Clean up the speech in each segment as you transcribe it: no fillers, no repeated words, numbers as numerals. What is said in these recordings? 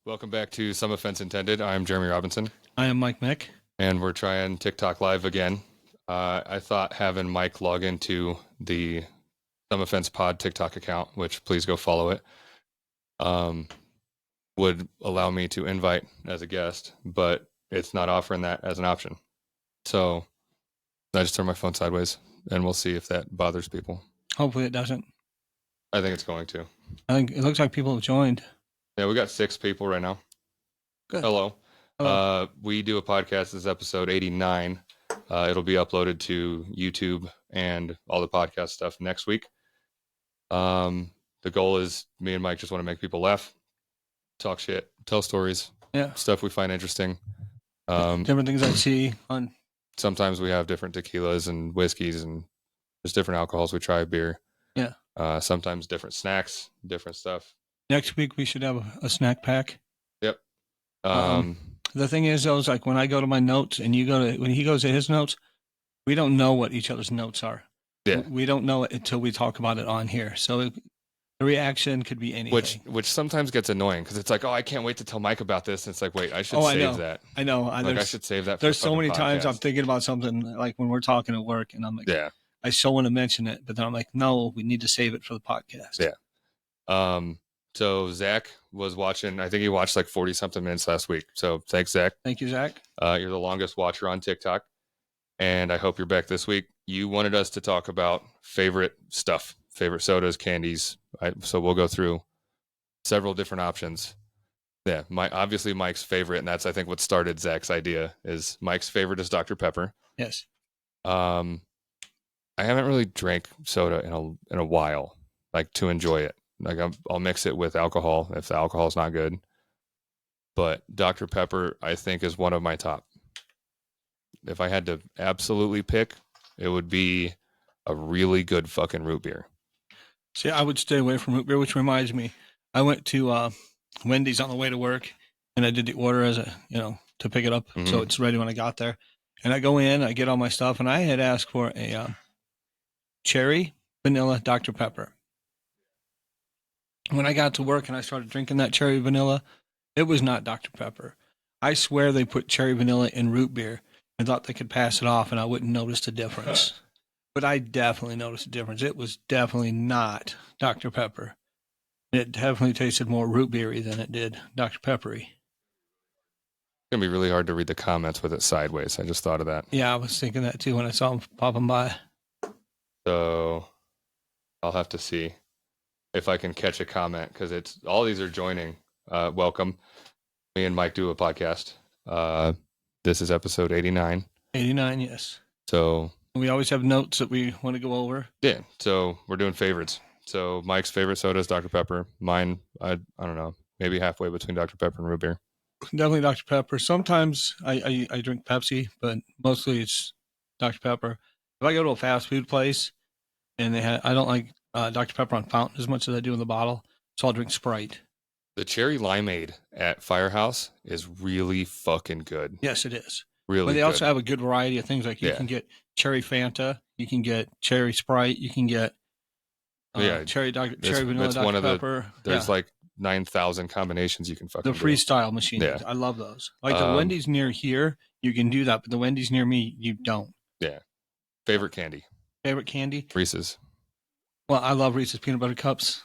Welcome back to Some Offense Intended. I'm Jeremy Robinson, I am Mike Mick. and we're trying TikTok Live again. I thought having Mike log into the Some Offense Pod TikTok account, which please go follow it, would allow me to invite as a guest, but it's not offering that as an option. So I just turn my phone sideways, and we'll see if that bothers people. Hopefully it doesn't. I think it's going to. I think it looks like people have joined. Yeah, we got 6 people right now. Good. Hello. Hello. We do a podcast. This is episode 89. It'll be uploaded to YouTube and all the podcast stuff next week. The goal is me and Mike just want to make people laugh, talk shit, tell stories, stuff we find interesting. Different things I see on. Sometimes we have different tequilas and whiskeys and just different alcohols. We try beer. Yeah. Sometimes different snacks, different stuff. Next week we should have a snack pack. Yep. The thing is, though, is like when I go to my notes and when he goes to his notes, we don't know what each other's notes are. Yeah. We don't know it until we talk about it on here. So the reaction could be anything. Which sometimes gets annoying because it's like, oh, I can't wait to tell Mike about this. And it's like, wait, I should save that. I know. Like, I should save that. For there's so many times podcast. I'm thinking about something like when we're talking at work and I'm like, yeah, I so want to mention it, but then I'm like, no, we need to save it for the podcast. Yeah. So Zach was watching, I think he watched like 40 something minutes last week. So thanks, Zach. Thank you, Zach. You're the longest watcher on TikTok. And I hope you're back this week. You wanted us to talk about favorite stuff, favorite sodas, candies. So we'll go through several different options. Yeah. Obviously Mike's favorite. And that's, I think, what started Zach's idea is Mike's favorite is Dr. Pepper. Yes. I haven't really drank soda in a while, like to enjoy it. Like I'll mix it with alcohol if the alcohol is not good. But Dr. Pepper, I think, is one of my top. If I had to absolutely pick, it would be a really good fucking root beer. See, I would stay away from root beer, which reminds me, I went to Wendy's on the way to work, and I did the order to pick it up, so it's ready when I got there. And I go in, I get all my stuff, and I had asked for a cherry vanilla Dr. Pepper. When I got to work and I started drinking that cherry vanilla, it was not Dr. Pepper. I swear they put cherry vanilla in root beer and thought they could pass it off and I wouldn't notice the difference. But I definitely noticed the difference. It was definitely not Dr. Pepper. It definitely tasted more root beery than it did Dr. Peppery. It's going to be really hard to read the comments with it sideways. I just thought of that. Yeah, I was thinking that too when I saw them popping by. So I'll have to see if I can catch a comment because it's all these are joining. Welcome. Me and Mike do a podcast. This is episode 89. 89, yes. So we always have notes that we want to go over. Yeah. So we're doing favorites. So Mike's favorite soda is Dr. Pepper. Mine, I don't know, maybe halfway between Dr. Pepper and root beer. Definitely Dr. Pepper. Sometimes I drink Pepsi, but mostly it's Dr. Pepper. If I go to a fast food place and I don't like Dr. Pepper on fountain as much as I do in the bottle, so I'll drink Sprite. The cherry limeade at Firehouse is really fucking good. Yes, it is. Really But they good. also have a good variety of things. Like you can get cherry Fanta, you can get cherry Sprite, you can get cherry vanilla Dr. Pepper. There's like 9,000 combinations you can fucking do. The freestyle machines. Yeah. I love those. Like the Wendy's near here, you can do that, but the Wendy's near me, you don't. Yeah. Favorite candy? Favorite candy? Reese's. Well, I love Reese's peanut butter cups.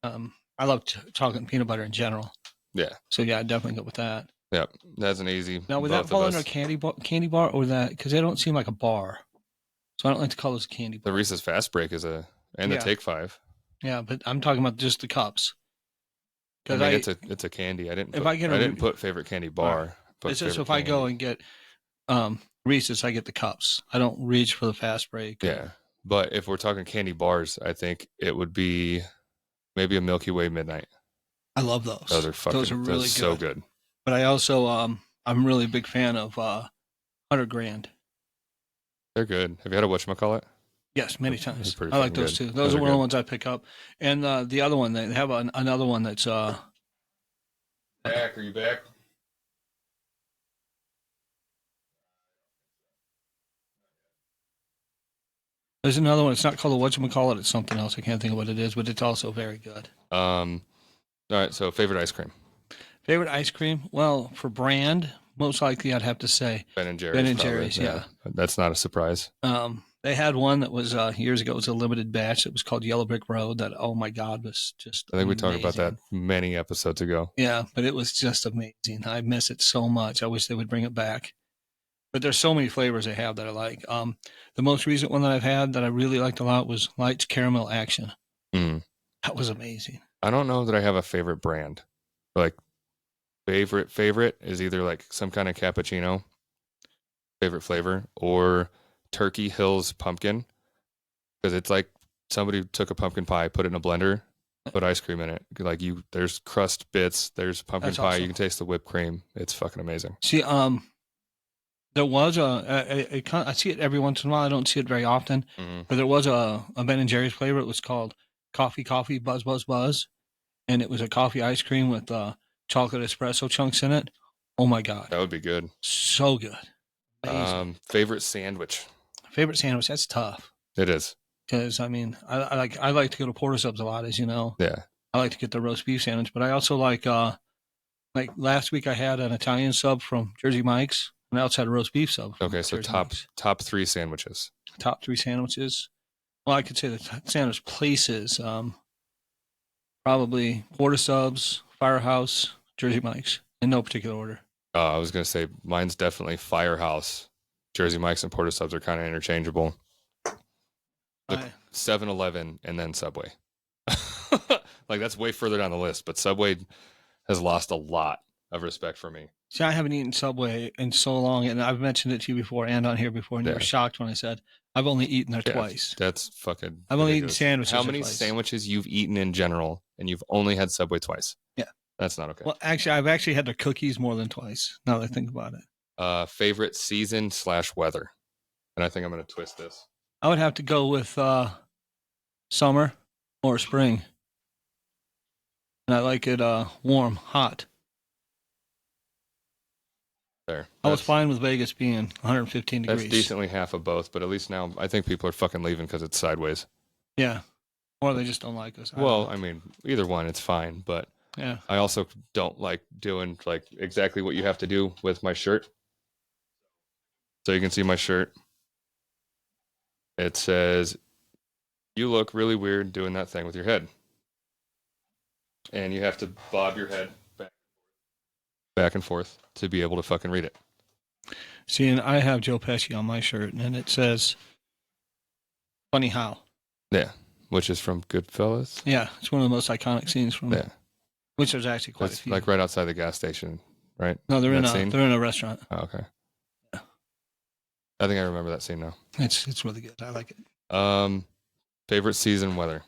I love chocolate and peanut butter in general. Yeah. So yeah, I'd definitely go with that. Yep, that's an easy. Now, would that fall under a candy bar or that? Because they don't seem like a bar, so I don't like to call those a candy bar. The Reese's Fast Break is the Take 5. Yeah, but I'm talking about just the cups. I mean, it's a candy. I didn't put favorite candy bar. Right. It's just if I go and get Reese's, I get the cups. I don't reach for the Fast Break. Yeah, but if we're talking candy bars, I think it would be maybe a Milky Way Midnight. I love those. Those are really good. So good. But I also I'm really a big fan of 100 Grand. They're good. Have you had a whatchamacallit? Yes, many times. I like those too. Those are one of the ones I pick up. And the other one, they have another one that's Back, are you back? There's another one. It's not called a whatchamacallit. It's something else. I can't think of what it is, but it's also very good. All right. So favorite ice cream? Favorite ice cream? Well, for brand, most likely I'd have to say Ben and Jerry's. Ben and probably, Jerry's. Yeah. That's not a surprise. They had one that was years ago. It was a limited batch. It was called Yellow Brick Road. That, oh my God, was just I think we talked amazing. about that many episodes ago. Yeah, but it was just amazing. I miss it so much. I wish they would bring it back. But there's so many flavors they have that I like. The most recent one that I've had that I really liked a lot was Light's Caramel Action. Mm. That was amazing. I don't know that I have a favorite brand. Like favorite is either like some kind of cappuccino, favorite flavor, or Turkey Hills pumpkin, because it's like somebody took a pumpkin pie, put it in a blender, put ice cream in it. Like there's crust bits, there's pumpkin That's pie. awesome. You can taste the whipped cream. It's fucking amazing. See, there was I see it every once in a while. I don't see it very often, but there was a Ben and Jerry's flavor. It was called Coffee Buzz Buzz Buzz, and it was a coffee ice cream with chocolate espresso chunks in it. Oh my God, That would be good. so good. Amazing. Favorite sandwich? Favorite sandwich? That's tough. It is. Because I mean, I like to go to Porter Subs a lot, as you know. Yeah. I like to get the roast beef sandwich, but I also like last week I had an Italian sub from Jersey Mike's, and I also had a roast beef sub. Okay, so Jersey top Mike's. top 3 sandwiches. Top 3 sandwiches. Well, I could say the sandwich places. Probably Porter Subs, Firehouse, Jersey Mike's, in no particular order. I was gonna say mine's definitely Firehouse. Jersey Mike's and Porter Subs are kind of interchangeable. 7-Eleven and then Subway. Like that's way further down the list, but Subway has lost a lot of respect for me. See, I haven't eaten Subway in so long, and I've mentioned it to you before and on here before, and you were shocked when I said I've only eaten there twice. That's fucking I've only eaten sandwiches. How many sandwiches you've eaten in general, and you've only had Subway twice? Yeah. That's not okay. Well, actually, I've actually had their cookies more than twice, now that I think about it. Favorite season / weather? And I think I'm going to twist this. I would have to go with summer or spring. And I like it warm, hot. There. I was fine with Vegas being 115 degrees. That's decently half of both, but at least now I think people are fucking leaving because it's sideways. Yeah. Or they just don't like us. Well, I mean, either one, it's fine, but yeah. I also don't like doing like exactly what you have to do with my shirt. So you can see my shirt. It says, "You look really weird doing that thing with your head." And you have to bob your head back and forth to be able to fucking read it. See, and I have Joe Pesci on my shirt, and it says, "Funny how." Yeah, which is from Goodfellas. Yeah, it's one of the most iconic scenes from. Yeah, which there's actually quite a few. Like right outside the gas station, right? No, they're in a restaurant. Oh, okay. Yeah. I think I remember that scene now. It's really good. I like it. Favorite season weather?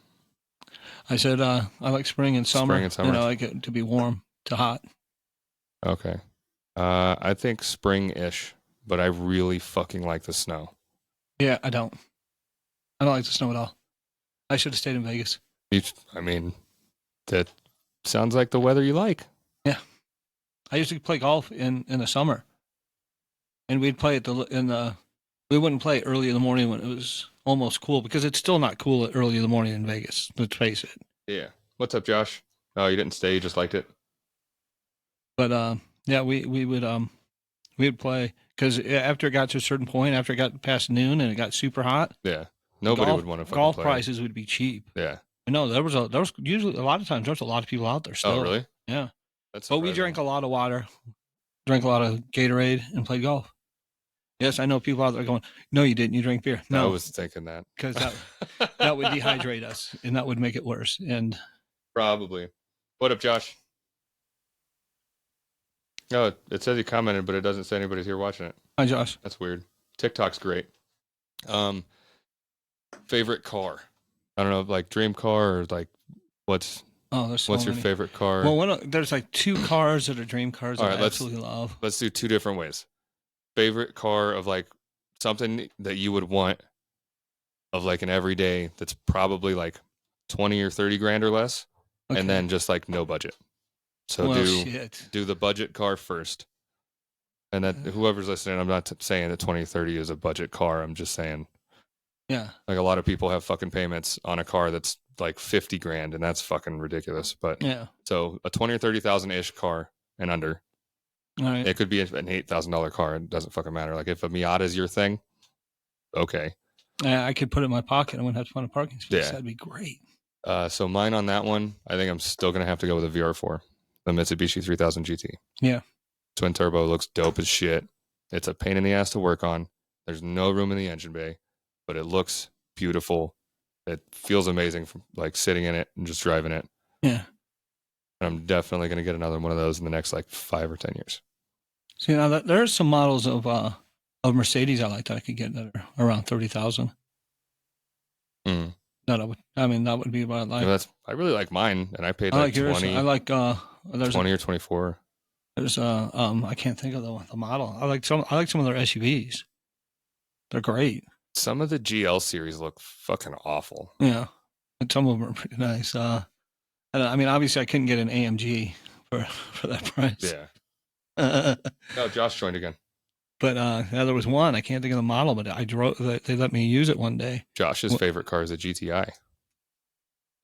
I said I like spring and summer. Spring and summer. And I like it to be warm to hot. Okay. I think spring-ish, but I really fucking like the snow. Yeah, I don't like the snow at all. I should have stayed in Vegas. I mean, that sounds like the weather you like. Yeah. I used to play golf in the summer. And we'd play we wouldn't play early in the morning when it was almost cool, because it's still not cool early in the morning in Vegas, let's face it. Yeah. What's up, Josh? Oh, you didn't stay, you just liked it? But yeah, we'd play, because after it got to a certain point, after it got past noon and it got super hot. Yeah. Nobody would want to fucking golf play. Prices would be cheap. Yeah. No, there was usually a lot of times there was a lot of people out there still. Oh, really? Yeah. That's but we drank a lot of water, drank a lot of Gatorade, and played golf. Yes, I know people out there going, "No, you didn't. You drank beer." No, I was thinking that, because that would dehydrate us, and that would make it worse. And probably. What up, Josh? Oh, it says he commented, but it doesn't say anybody's here watching it. Hi, Josh. That's weird. TikTok's great. Favorite car? I don't know, like dream car, or like what's your favorite car? Well, there's like 2 cars that are dream cars that I absolutely love. Let's do 2 different ways. Favorite car of like something that you would want of like an everyday that's probably like 20 or 30 grand or less, okay. And then just like no budget. So do the budget car first. And that whoever's listening, I'm not saying that 2030 is a budget car. I'm just saying, yeah, like a lot of people have fucking payments on a car that's like 50 grand, and that's fucking ridiculous. But yeah, so a 20 or 30,000 ish car and under. All right. It could be an $8,000 car. It doesn't fucking matter. Like if a Miata is your thing, okay. I could put it in my pocket. I wouldn't have to find a parking space. Yeah. That'd be great. So mine on that one, I think I'm still gonna have to go with a VR4, the Mitsubishi 3000 GT. Yeah. Twin turbo looks dope as shit. It's a pain in the ass to work on. There's no room in the engine bay, but it looks beautiful. It feels amazing from like sitting in it and just driving it. Yeah. And I'm definitely gonna get another one of those in the next like 5 or 10 years. So now there are some models of Mercedes I like that I could get that are around 30,000. Mm. That would be what I like. Yeah, I really like mine, and I paid I like yours. 20. I like there's 20 or 24. There's I can't think of the model. I like some of their SUVs. They're great. Some of the GL series look fucking awful. Yeah, and some of them are pretty nice. I mean, obviously, I couldn't get an AMG for that price. Yeah. Oh, Josh joined again. But there was one. I can't think of the model, but I drove. They let me use it one day. Josh's favorite car is a GTI.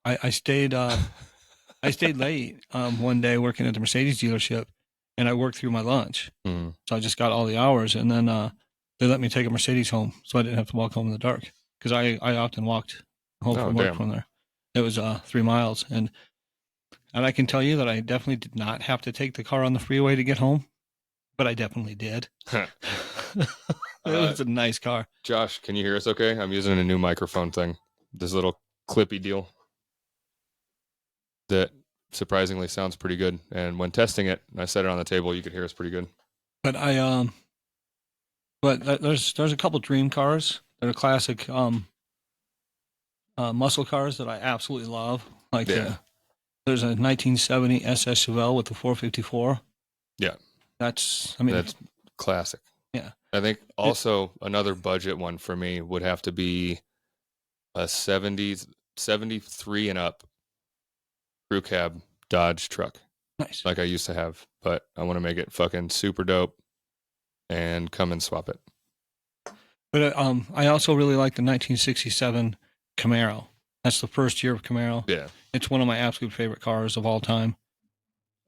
I stayed. I stayed late one day working at the Mercedes dealership, and I worked through my lunch. Mm. So I just got all the hours, and then they let me take a Mercedes home, so I didn't have to walk home in the dark because I often walked home from work from there. It was 3 miles, and I can tell you that I definitely did not have to take the car on the freeway to get home, but I definitely did. It was a nice car. Josh, can you hear us okay? I'm using a new microphone thing, this little clippy deal that surprisingly sounds pretty good. And when testing it, I set it on the table, you could hear us pretty good. But there's a couple dream cars that are classic muscle cars that I absolutely love. Like there's a 1970 SS Chevelle with the 454. Yeah, that's classic. Yeah, I think also another budget one for me would have to be a 73 and up crew cab Dodge truck. Nice. Like I used to have, but I want to make it fucking super dope and come and swap it. But I also really like the 1967 Camaro. That's the first year of Camaro. Yeah. It's one of my absolute favorite cars of all time.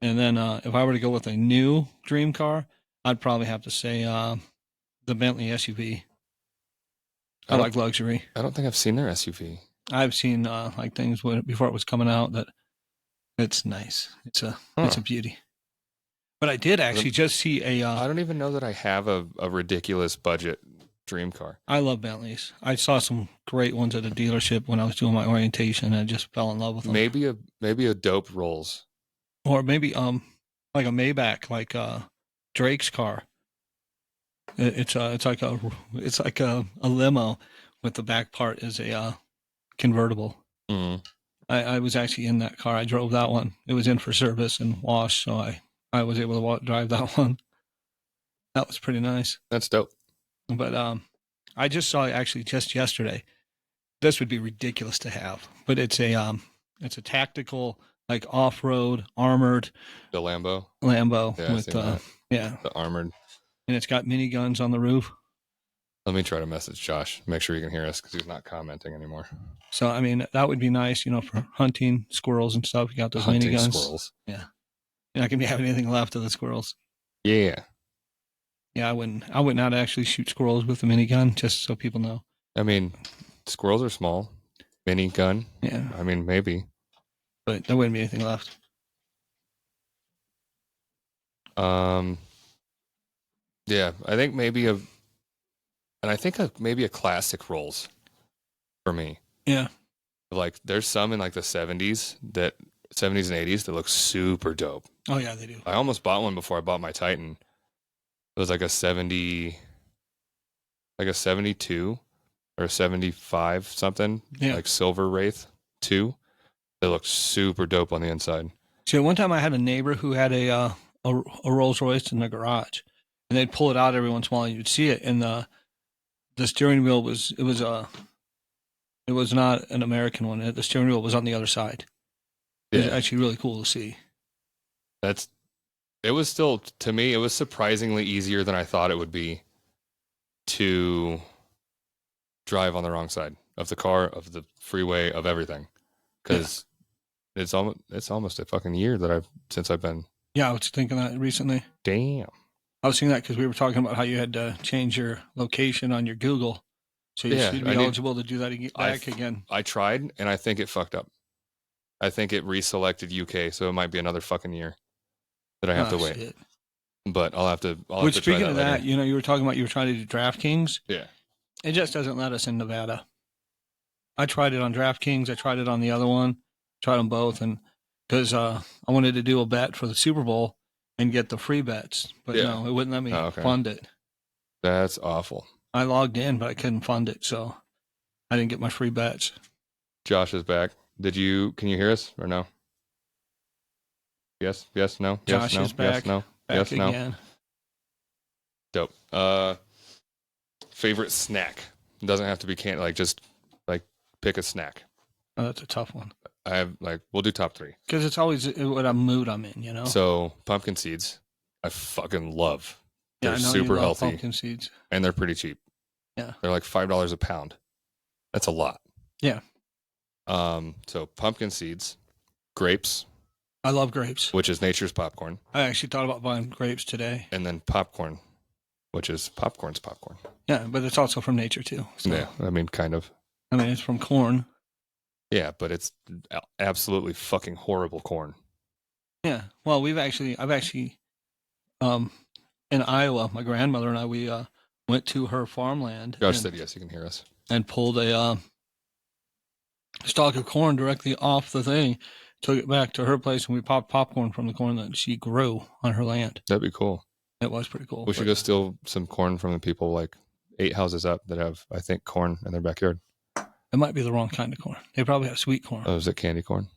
And then if I were to go with a new dream car, I'd probably have to say the Bentley SUV. I like luxury. I don't think I've seen their SUV. I've seen like things before it was coming out that it's nice. It's a beauty. But I did actually just see a... I don't even know that I have a ridiculous budget dream car. I love Bentleys. I saw some great ones at a dealership when I was doing my orientation, and I just fell in love with them. Maybe a dope Rolls. Or maybe like a Maybach, like Drake's car. It's like a limo with the back part is a convertible. Mm. I was actually in that car. I drove that one. It was in for service and wash, so I was able to drive that one. That was pretty nice. That's dope. But I just saw actually just yesterday. This would be ridiculous to have, but it's a tactical, like off-road armored. The Lambo. Yeah, with the armored. And it's got miniguns on the roof. Let me try to message Josh. Make sure he can hear us because he's not commenting anymore. So I mean, that would be nice, for hunting squirrels and stuff. You got those hunting miniguns. Squirrels. Yeah, you're not gonna have anything left of the squirrels. Yeah. Yeah, I would not actually shoot squirrels with a minigun, just so people know. I mean, squirrels are small. Minigun. Yeah. I mean, maybe. But there wouldn't be anything left. Yeah, I think maybe maybe a classic Rolls for me. Yeah. Like there's some in like the 70s and 80s that look super dope. Oh yeah, they do. I almost bought one before I bought my Titan. It was like a 72 or 75 something, like Silver Wraith 2. They look super dope on the inside. So one time I had a neighbor who had a Rolls Royce in the garage, and they'd pull it out every once in a while, and you'd see it. And the steering wheel was not an American one. The steering wheel was on the other side. It was actually really cool to see. It was still, to me, it was surprisingly easier than I thought it would be to drive on the wrong side of the car, of the freeway, of everything. Because it's almost a fucking year since I've been Yeah, I was thinking that recently. Damn. I was thinking that because we were talking about how you had to change your location on your Google. So you Yeah, should be eligible to do that again. I tried, and I think it fucked up. I think it reselected UK, so it might be another fucking year that I have to wait. Shit. But I'll have to try Speaking that of later. that, you were talking about you were trying to do DraftKings. Yeah. It just doesn't let us in Nevada. I tried it on DraftKings. I tried it on the other one. Tried them both, and because I wanted to do a bet for the Super Bowl and get the free bets, but no, it wouldn't let me fund it. That's awful. I logged in, but I couldn't fund it, so I didn't get my free bets. Josh is back. Can you hear us or no? Yes, no, Josh yes, no, is back. Yes, no, back yes, again. No. Dope. Favorite snack? It doesn't have to be candy. Like just like pick a snack. Oh, that's a tough one. I have we'll do top 3 because it's always what mood I'm in. You know. So pumpkin seeds, I fucking love. Yeah, They're I know super you love healthy. Pumpkin seeds, and they're pretty cheap. Yeah, they're like $5 a pound. That's a lot. Yeah. So pumpkin seeds, grapes. I love grapes, which is nature's popcorn. I actually thought about buying grapes today. And then popcorn, which is popcorn's popcorn. Yeah, but it's also from nature too. So. Yeah, I mean, kind of. I mean, it's from corn. Yeah, but it's absolutely fucking horrible corn. Yeah. Well, I've actually, in Iowa, my grandmother and I, we went to her farmland. Josh said yes, you can hear us. And pulled a stalk of corn directly off the thing, took it back to her place, and we popped popcorn from the corn that she grew on her land. That'd be cool. It was pretty cool. We should go steal some corn from the people like 8 houses up that have, I think, corn in their backyard. It might be the wrong kind of corn. They probably have sweet corn. Oh, is it candy corn?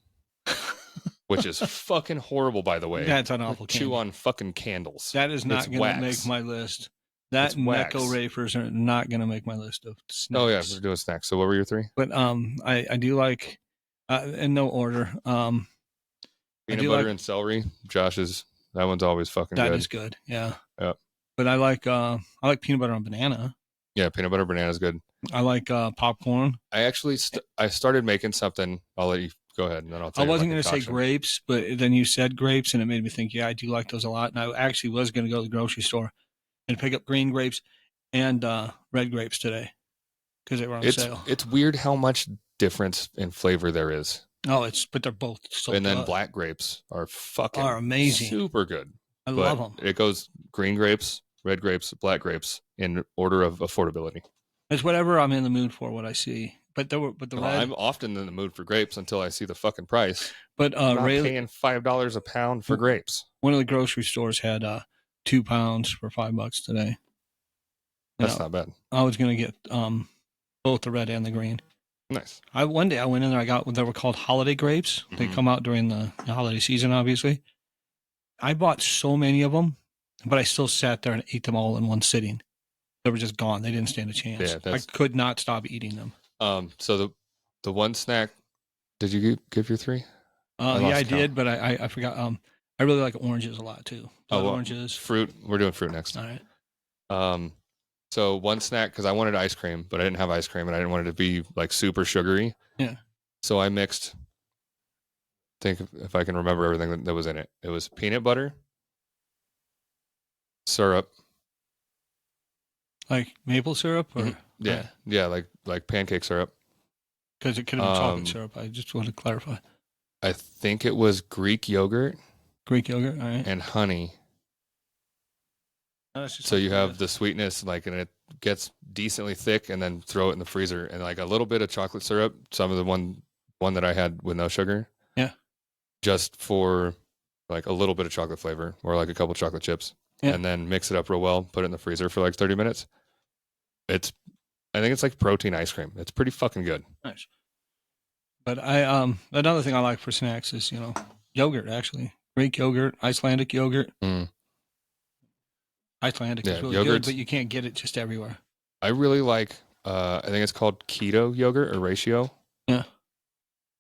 Which is fucking horrible, by the way. That's an awful candy. Chew on fucking candles. That is not going to make my list. That Necco Rafers are not going to make my list of snacks. Oh, yeah, we're doing snacks. So what were your 3? But I do like, in no order, peanut butter and celery. Josh's, that one's always fucking good. That is good, yeah. Yep. But I like peanut butter on banana. Yeah, peanut butter banana is good. I like popcorn. I actually I started making something. I'll let you go ahead, and then I'll tell you. I wasn't going to say grapes, but then you said grapes, and it made me think, yeah, I do like those a lot. And I actually was going to go to the grocery store and pick up green grapes and red grapes today because they were on sale. It's weird how much difference in flavor there is. Oh, but they're both so good. And then black grapes are amazing, super good. I love them. It goes green grapes, red grapes, black grapes in order of affordability. It's whatever I'm in the mood for, what I see. But the red, I'm often in the mood for grapes until I see the fucking price. But I'm not paying $5 a pound for grapes. One of the grocery stores had 2 pounds for $5 today. That's not bad. I was going to get both the red and the green. Nice. One day I went in there. I got what they were called holiday grapes. Mm-hmm. They come out during the holiday season, obviously. I bought so many of them, but I still sat there and ate them all in one sitting. They were just gone. They didn't stand a chance. Yeah, I could not stop eating them. So the one snack, did you give your 3? I did, but I forgot. I really like oranges a lot too. Oranges, fruit. We're doing fruit next. All right. So one snack, because I wanted ice cream, but I didn't have ice cream, and I didn't want it to be like super sugary. Yeah. So I mixed. Think if I can remember everything that was in it. It was peanut butter, syrup. Like maple syrup, or yeah, like pancake syrup. Because it could have been chocolate syrup. I just want to clarify. I think it was Greek yogurt. Greek yogurt, all right. And honey. So you have the sweetness, and it gets decently thick, and then throw it in the freezer, and like a little bit of chocolate syrup. Some of the one that I had with no sugar. Yeah. Just for like a little bit of chocolate flavor, or like a couple chocolate chips. Yeah. And then mix it up real well, put it in the freezer for like 30 minutes. I think it's like protein ice cream. It's pretty fucking good. Nice. But another thing I like for snacks is, yogurt, actually. Greek yogurt, Icelandic yogurt. Mm. Icelandic is really good, but you can't get it just everywhere. I really like, I think it's called keto yogurt or ratio. Yeah.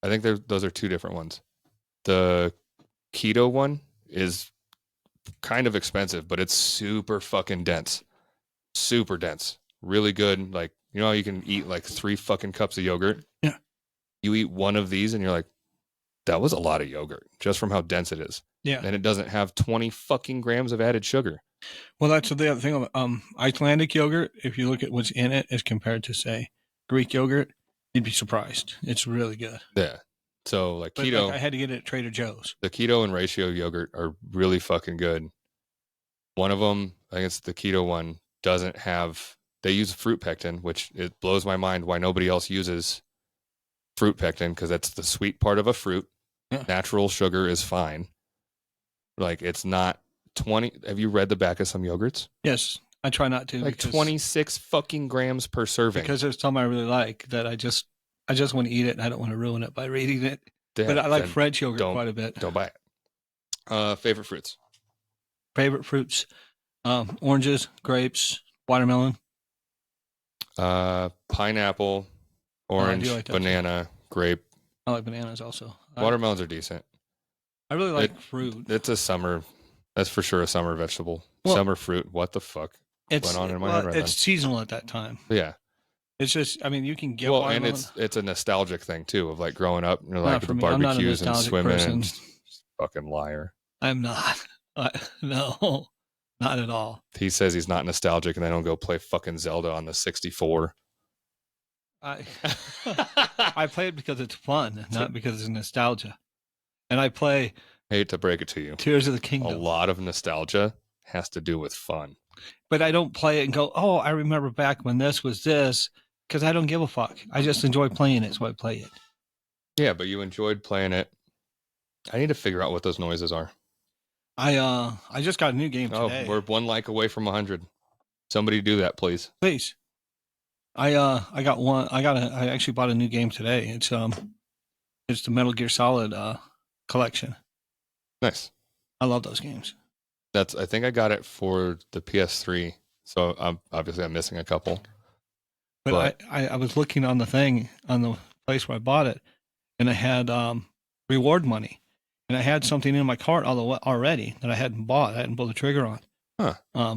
I think those are 2 different ones. The keto one is kind of expensive, but it's super fucking dense. Super dense. Really good. Like, how you can eat like 3 fucking cups of yogurt? Yeah. You eat one of these and you're like, that was a lot of yogurt just from how dense it is. Yeah. And it doesn't have 20 fucking grams of added sugar. Well, that's the other thing. Icelandic yogurt, if you look at what's in it as compared to, say, Greek yogurt, you'd be surprised. It's really good. Yeah. So like But keto, like I had to get it at Trader Joe's. the keto and ratio yogurt are really fucking good. One of them, I guess the keto one, doesn't have, they use fruit pectin, which it blows my mind why nobody else uses fruit pectin, because that's the sweet part of a fruit. Yeah. Natural sugar is fine. Like it's not 20. Have you read the back of some yogurts? Yes, I try not to. Like 26 fucking grams per serving. Because there's some I really like that I just want to eat it and I don't want to ruin it by reading it. Yeah, but I like then French yogurt quite a bit. Don't buy it. Favorite fruits? Favorite fruits? Oranges, grapes, watermelon. Pineapple, orange, like banana, grape. I like bananas also. Watermelons are decent. I really like fruit. It's a summer. That's for sure a summer vegetable. Well, summer fruit. What the fuck went on in my head right now? It's seasonal at that time. Yeah. It's just, I mean, you can get and it's a nostalgic thing too of like growing up, like the barbecues and swimming. And fucking liar. I'm not. No, not at all. He says he's not nostalgic, and I don't go play fucking Zelda on the 64. I play it because it's fun, not because it's nostalgia. And I play. Hate to break it to you. Tears of the Kingdom. A lot of nostalgia has to do with fun. But I don't play it and go, oh, I remember back when this was this, because I don't give a fuck. I just enjoy playing it, so I play it. Yeah, but you enjoyed playing it. I need to figure out what those noises are. I just got a new game today. Oh, we're 1 like away from 100. Somebody do that, please. Please. I got one. I actually bought a new game today. It's the Metal Gear Solid collection. Nice. I love those games. I think I got it for the PS3, so I'm missing a couple. But I was looking on the thing on the place where I bought it, and I had reward money, and I had something in my cart already that I hadn't bought. I hadn't pulled the trigger on. Huh.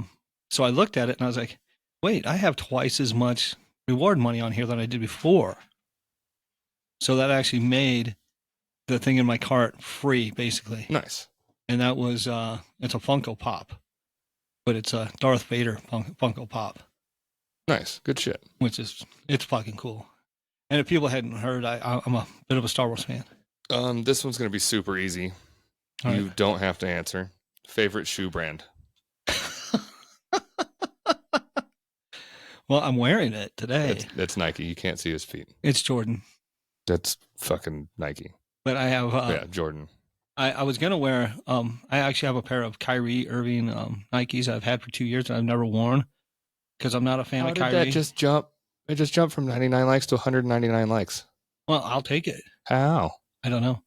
So I looked at it and I was like, wait, I have twice as much reward money on here than I did before. So that actually made the thing in my cart free, basically. Nice. And that was it's a Funko Pop, but it's a Darth Vader Funko Pop. Nice, good shit. It's fucking cool. And if people hadn't heard, I'm a bit of a Star Wars fan. This one's gonna be super easy. All you right. don't have to answer. Favorite shoe brand? Well, I'm wearing it today. It's Nike. You can't see his feet. It's Jordan. That's fucking Nike. But I have Jordan. I was gonna wear I actually have a pair of Kyrie Irving Nikes I've had for 2 years and I've never worn because I'm not a fan of Kyrie. How did that just jump? It just jumped from 99 likes to 199 likes. Well, I'll take it. How? I don't know.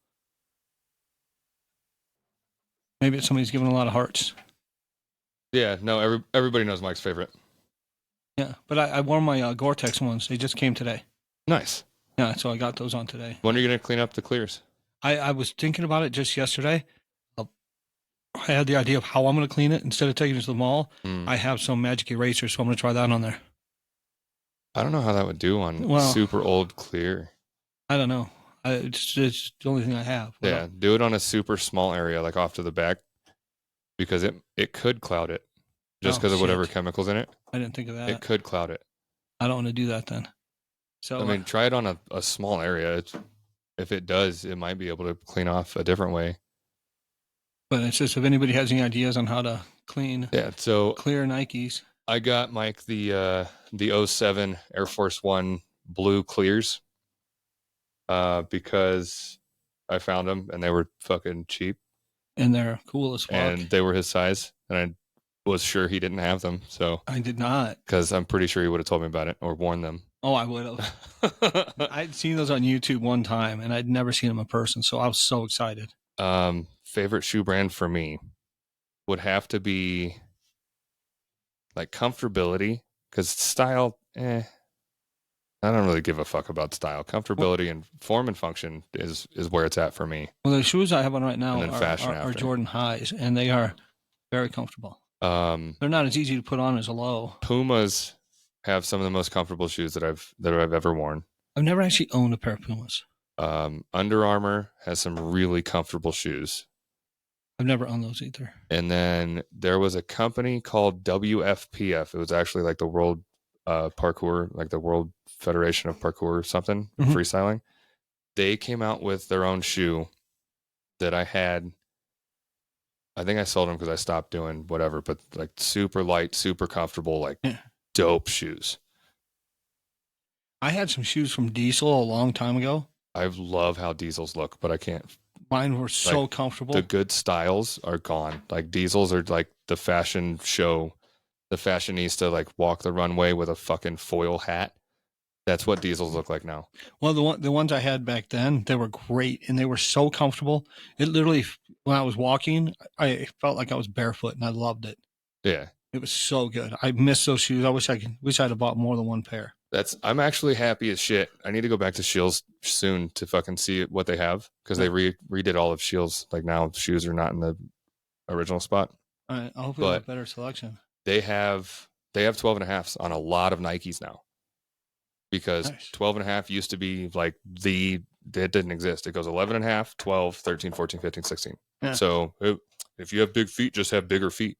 Maybe it's somebody's giving a lot of hearts. Yeah, no, everybody knows Mike's favorite. Yeah, but I wore my Gore-Tex ones. They just came today. Nice. Yeah, so I got those on today. When are you going to clean up the clears? I was thinking about it just yesterday. I had the idea of how I'm going to clean it. Instead of taking it to the mall, I have some magic eraser, so I'm going to try that on there. I don't know how that would do on super old clear. I don't know. It's the only thing I have. Yeah, do it on a super small area, like off to the back, because it could cloud it just because of whatever chemicals in it. I didn't think of that. It could cloud it. I don't want to do that then. So I mean, try it on a small area. If it does, it might be able to clean off a different way. But it's just if anybody has any ideas on how to clean clear Nikes. I got Mike the 07 Air Force One blue clears because I found them and they were fucking cheap. And they're cool as fuck. And they were his size. And I was sure he didn't have them. So I did not. Because I'm pretty sure he would have told me about it or worn them. Oh, I would have. I'd seen those on YouTube one time and I'd never seen them in person. So I was so excited. Favorite shoe brand for me would have to be like comfortability, because style, I don't really give a fuck about style. Comfortability and form and function is where it's at for me. Well, the shoes I have on right now are Jordan highs, and they are very comfortable. They're not as easy to put on as a low. Pumas have some of the most comfortable shoes that I've ever worn. I've never actually owned a pair of Pumas. Under Armour has some really comfortable shoes. I've never owned those either. And then there was a company called WFPF. It was actually like the World Parkour, like the World Federation of Parkour or something, Mhm. freestyling. They came out with their own shoe that I had. I think I sold them because I stopped doing whatever, but like super light, super comfortable, like Yeah. dope shoes. I had some shoes from Diesel a long time ago. I love how Diesels look, but I can't. Mine were so Like, comfortable. The good styles are gone. Like Diesels are like the fashion show, the fashionista like walk the runway with a fucking foil hat. That's what Diesels look like now. Well, the ones I had back then, they were great and they were so comfortable. It literally, when I was walking, I felt like I was barefoot and I loved it. Yeah. It was so good. I miss those shoes. I wish I'd have bought more than one pair. I'm actually happy as shit. I need to go back to Shields soon to fucking see what they have because they redid all of Shields. Like now shoes are not in the original spot. All right, I hope we have a better selection. They have 12 and a halves on a lot of Nikes now. Because Nice. 12 and a half used to be like it didn't exist. It goes 11 and a half, 12, 13, 14, 15, 16. Yeah. So if you have big feet, just have bigger feet.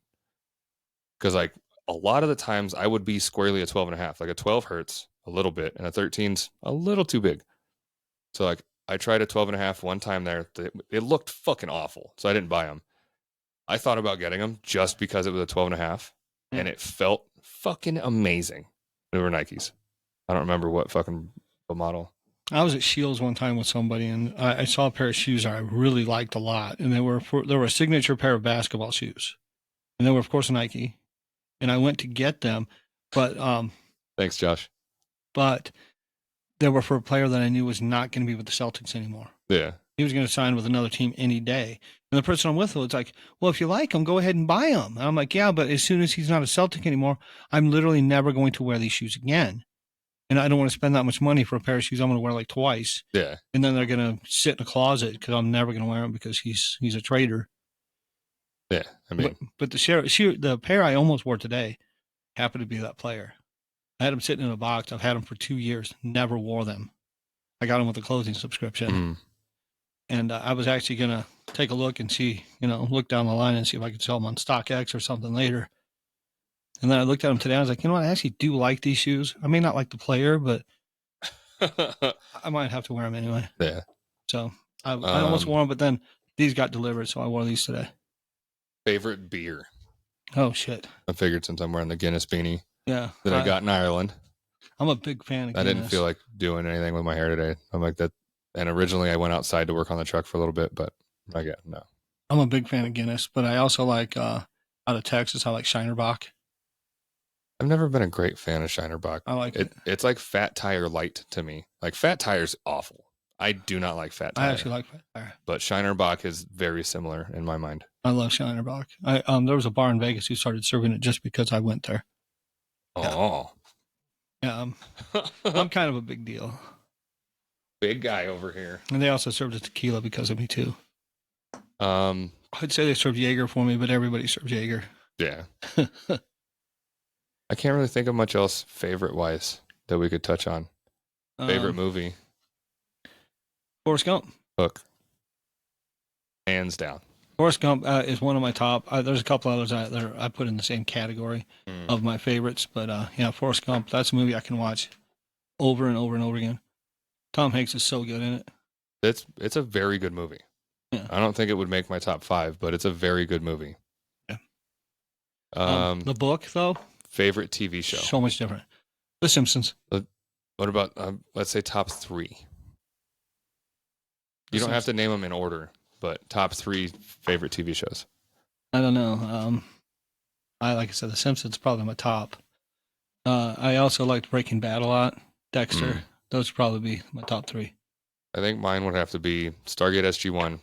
Because like a lot of the times I would be squarely a 12 and a half. Like a 12 hurts a little bit and a 13's a little too big. So like I tried a 12 and a half one time there. It looked fucking awful. So I didn't buy them. I thought about getting them just because it was a 12 and a half. And it felt fucking amazing. They were Nikes. I don't remember what model. I was at Shields one time with somebody, and I saw a pair of shoes I really liked a lot, and they were a signature pair of basketball shoes, and they were of course Nike, and I went to get them, but thanks, Josh. But they were for a player that I knew was not going to be with the Celtics anymore. Yeah, he was going to sign with another team any day, and the person I'm with was like, "Well, if you like him, go ahead and buy him." And I'm like, "Yeah, but as soon as he's not a Celtic anymore, I'm literally never going to wear these shoes again." And I don't want to spend that much money for a pair of shoes I'm going to wear like twice. Yeah. And then they're going to sit in a closet because I'm never going to wear them because he's a traitor. Yeah. I mean, but the pair I almost wore today happened to be that player. I had them sitting in a box. I've had them for 2 years, never wore them. I got them with a clothing subscription. Mm. And I was actually going to take a look and see, look down the line and see if I could sell them on StockX or something later. And then I looked at them today. I was like, I actually do like these shoes. I may not like the player, but I might have to wear them anyway. Yeah. So I almost wore them, but then these got delivered, so I wore these today. Favorite beer? Oh, shit. I figured since I'm wearing the Guinness beanie that I got in Ireland. I'm a big fan of Guinness. I didn't feel like doing anything with my hair today. I'm like that. And originally I went outside to work on the truck for a little bit, but no. I'm a big fan of Guinness, but I also like, out of Texas, I like Shinerbach. I've never been a great fan of Shinerbach. I like it. It's like Fat Tire light to me. Like Fat Tire's awful. I do not like Fat Tire. I actually like Fat Tire. But Shinerbach is very similar in my mind. I love Shinerbach. There was a bar in Vegas who started serving it just because I went there. Oh. Yeah. I'm kind of a big deal. Big guy over here. And they also served a tequila because of me too. I'd say they served Jaeger for me, but everybody serves Jaeger. Yeah. I can't really think of much else favorite-wise that we could touch on. Favorite movie? Forrest Gump. Hook. Hands down. Forrest Gump is one of my top. There's a couple others that I put in the same category of my favorites. But Forrest Gump, that's a movie I can watch over and over and over again. Tom Hanks is so good in it. It's a very good movie. Yeah. I don't think it would make my top 5, but it's a very good movie. Yeah. The book, though? Favorite TV show? So much different. The Simpsons. What about, let's say, top 3? You don't have to name them in order, but top 3 favorite TV shows. I don't know. Like I said, The Simpsons is probably my top. I also liked Breaking Bad a lot. Dexter. Those would probably be my top 3. I think mine would have to be Stargate SG-1,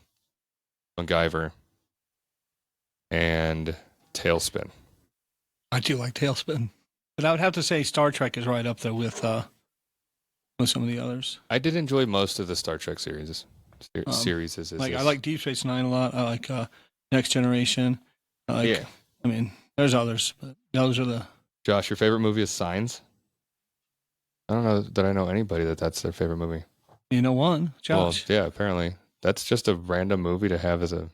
MacGyver, and Tailspin. I do like Tailspin. But I would have to say Star Trek is right up there with some of the others. I did enjoy most of the Star Trek series. I like Deep Space Nine a lot. I like Next Generation. I mean, there's others, but those are the... Josh, your favorite movie is Signs? I don't know that I know anybody that's their favorite movie. You know one, Josh. Well, yeah, apparently. That's just a random movie to have as a...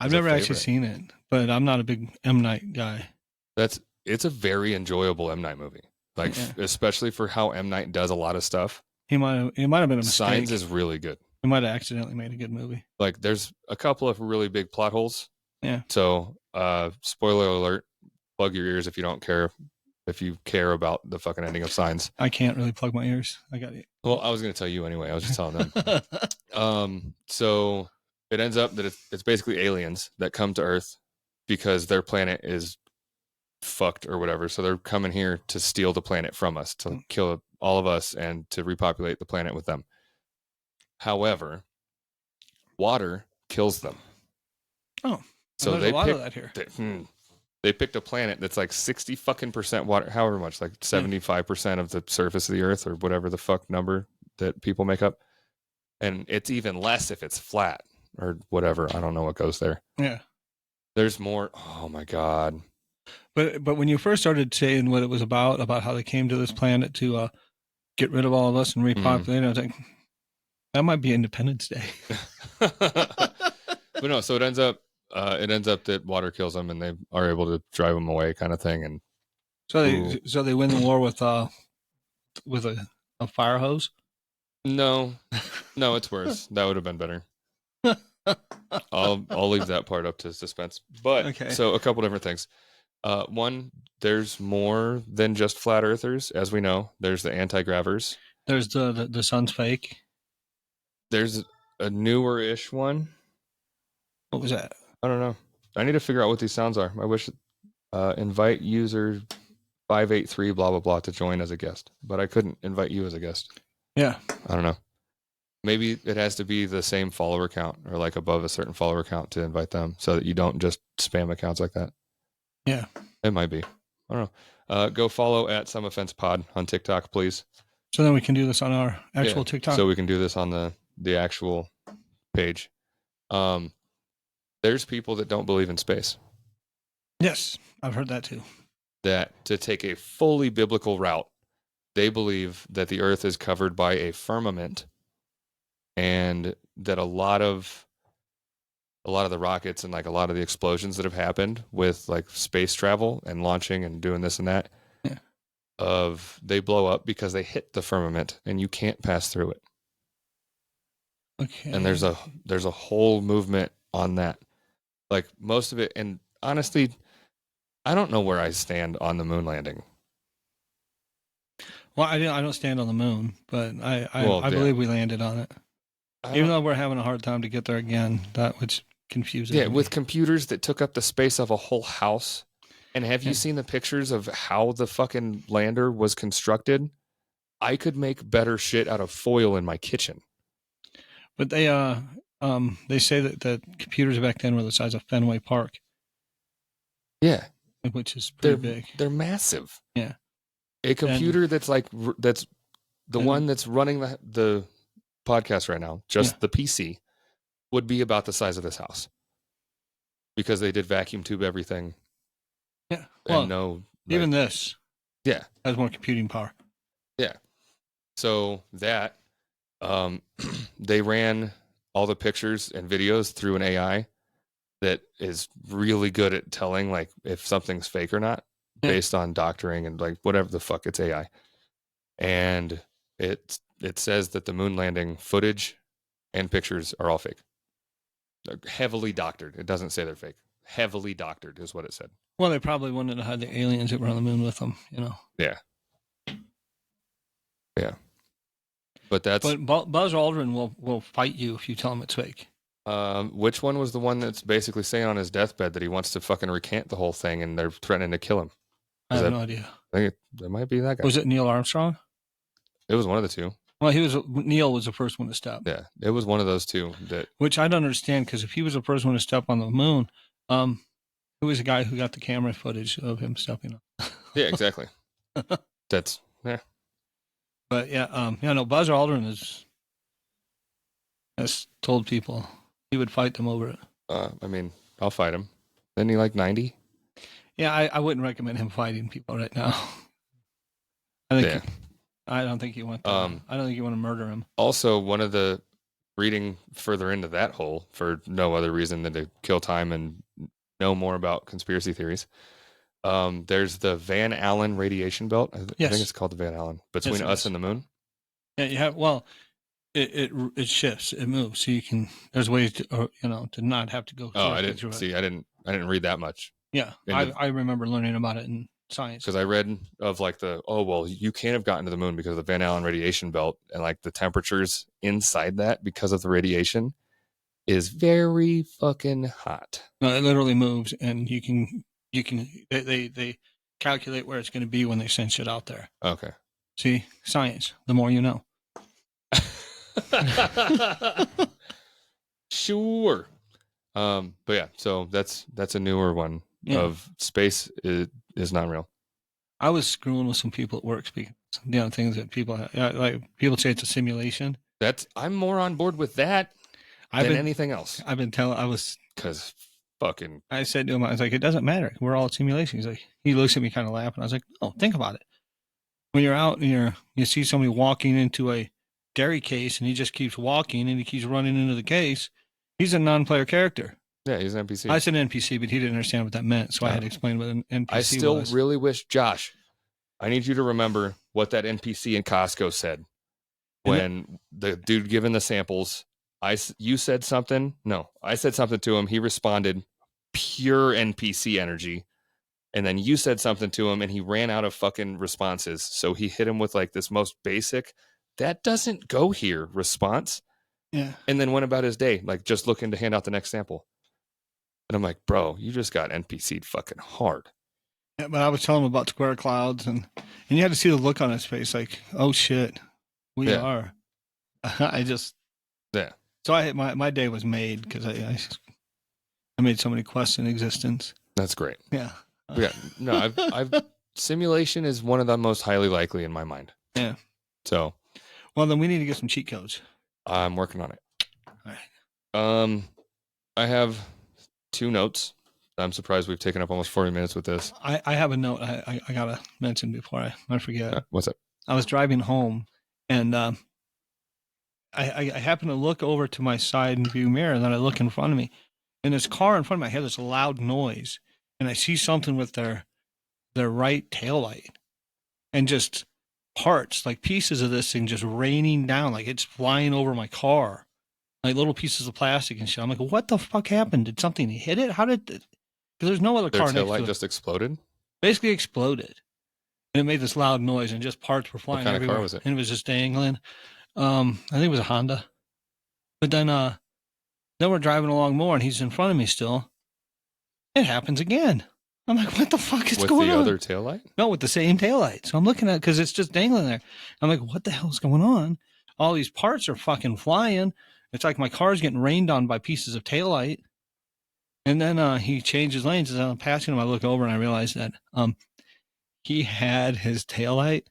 I've is a never actually favorite. seen it, but I'm not a big M. Night guy. It's a very enjoyable M. Night movie. Like, Yeah. especially for how M. Night does a lot of stuff. It might have been a mistake. Signs is really good. He might have accidentally made a good movie. Like, there's a couple of really big plot holes. Yeah. So, spoiler alert, plug your ears if you don't care, if you care about the fucking ending of Signs. I can't really plug my ears. I got it. Well, I was going to tell you anyway. I was just telling them. So it ends up that it's basically aliens that come to Earth because their planet is fucked or whatever. So they're coming here to steal the planet from us, to kill all of us and to repopulate the planet with them. However, water kills them. Oh, so there's they a lot picked, of that here. They picked a planet that's like 60% water, however much, like 75% of the surface of the Earth or whatever the fuck number that people make up. And it's even less if it's flat or whatever. I don't know what goes there. Yeah. There's more. Oh my God. But when you first started saying what it was about how they came to this planet to get rid of all of us and repopulate, I was like, that might be Independence Day. But no, so it ends up that water kills them and they are able to drive them away, kind of thing. And so they win the war with a fire hose. No, it's worse. That would have been better. I'll leave that part up to suspense. But okay. So a couple different things. One, there's more than just flat earthers, as we know. There's the anti-gravers. There's the sun's fake. There's a newer-ish one. What was that? I don't know. I need to figure out what these sounds are. I wish invite user 583 blah blah blah to join as a guest, but I couldn't invite you as a guest. Yeah. I don't know. Maybe it has to be the same follower count or like above a certain follower count to invite them so that you don't just spam accounts like that. Yeah. It might be. I don't know. Go follow at Some Offense Pod on TikTok, please. So then we can do this on our actual TikTok. So we can do this on the actual page. There's people that don't believe in space. Yes, I've heard that too. That to take a fully biblical route, they believe that the earth is covered by a firmament and that a lot of the rockets and like a lot of the explosions that have happened with like space travel and launching and doing this and that, they blow up because they hit the firmament and you can't pass through it. Okay. And there's a whole movement on that. Like most of it, and honestly, I don't know where I stand on the moon landing. Well, I don't stand on the moon, but I believe we landed on it. Even though we're having a hard time to get there again, which confuses me. Yeah, with computers that took up the space of a whole house. And have you seen the pictures of how the fucking lander was constructed? I could make better shit out of foil in my kitchen. But they say that the computers back then were the size of Fenway Park. Yeah. Which is pretty big. They're massive. Yeah. A computer that's the one that's running the podcast right now, just the PC, would be about the size of this house. Because they did vacuum tube everything. Yeah. Well, even this has more computing power. Yeah. So that they ran all the pictures and videos through an AI that is really good at telling like if something's fake or not based on doctoring and like whatever the fuck, it's AI. And it says that the moon landing footage and pictures are all fake. They're heavily doctored. It doesn't say they're fake. Heavily doctored is what it said. Well, they probably wanted to hide the aliens that were on the moon with them, you know. Yeah. Yeah. But Buzz Aldrin will fight you if you tell him it's fake. Which one was the one that's basically saying on his deathbed that he wants to fucking recant the whole thing and they're threatening to kill him? I have no idea. I think it might be that guy. Was it Neil Armstrong? It was one of the two. Well, Neil was the first one to step. Yeah, it was one of those two. Which I don't understand, because if he was the first one to step on the moon, who was the guy who got the camera footage of him stepping up? Yeah, exactly. But Buzz Aldrin has told people he would fight them over it. I mean, I'll fight him. Isn't he like 90? Yeah, I wouldn't recommend him fighting people right now. I don't think you want. I don't think you want to murder him. Also, one of the reading further into that hole for no other reason than to kill time and know more about conspiracy theories. There's the Van Allen radiation belt. I think Yes. it's called the Van Allen between Yes, it us is. and the moon. Yeah, you have. Well, it shifts, it moves, so you can. There's ways to to not have to go Oh, I directly didn't through it. see. I didn't read that much Yeah, into I remember learning about it in science. because I read of like you can't have gotten to the moon because of the Van Allen radiation belt and like the temperatures inside that because of the radiation is very fucking hot. No, it literally moves, and they calculate where it's going to be when they send shit out there. Okay. See, science. The more you know. Sure. But yeah, so that's a newer one of space is not real. I was screwing with some people at work, speaking things that people like. People say it's a simulation. I'm more on board with that than anything else. I've been telling. Because fucking. I said to him, I was like, it doesn't matter. We're all a simulation. He's like, he looks at me kind of laughing. I was like, no, think about it. When you're out and you see somebody walking into a dairy case and he just keeps walking and he keeps running into the case, he's a non-player character. Yeah, he's an NPC. I said NPC, but he didn't understand what that meant, so I had to explain what an NPC was. I still really wish, Josh, I need you to remember what that NPC in Costco said when the dude given the samples. You said something. No, I said something to him. He responded, pure NPC energy. And then you said something to him and he ran out of fucking responses. So he hit him with like this most basic, that doesn't go here response. Yeah. And then went about his day, like just looking to hand out the next sample. And I'm like, bro, you just got NPC'd fucking hard. Yeah, but I was telling him about square clouds and you had to see the look on his face like, oh shit, we are. I just. Yeah. So my day was made because I made so many quests in existence. That's great. Yeah. Yeah. No, I've simulation is one of the most highly likely in my mind. Yeah. So. Well, then we need to get some cheat codes. I'm working on it. All right. I have 2 notes. I'm surprised we've taken up almost 40 minutes with this. I have a note I gotta mention before I forget. What's up? I was driving home and I happened to look over to my side view mirror and then I look in front of me. And this car in front of me, I hear this loud noise. And I see something with their right taillight. And just parts, like pieces of this thing just raining down, like it's flying over my car. Like little pieces of plastic and shit. I'm like, what the fuck happened? Did something hit it? How did... Because there's no other car next to it. Their taillight just exploded? Basically exploded. And it made this loud noise and just parts were flying everywhere. What kind of car was it? And it was just dangling. I think it was a Honda. But then we're driving along more and he's in front of me still. It happens again. I'm like, what the fuck is going on? With the other taillight? No, with the same taillight. So I'm looking at it because it's just dangling there. I'm like, what the hell's going on? All these parts are fucking flying. It's like my car's getting rained on by pieces of taillight. And then he changes lanes. As I'm passing him, I look over and I realize that he had his taillight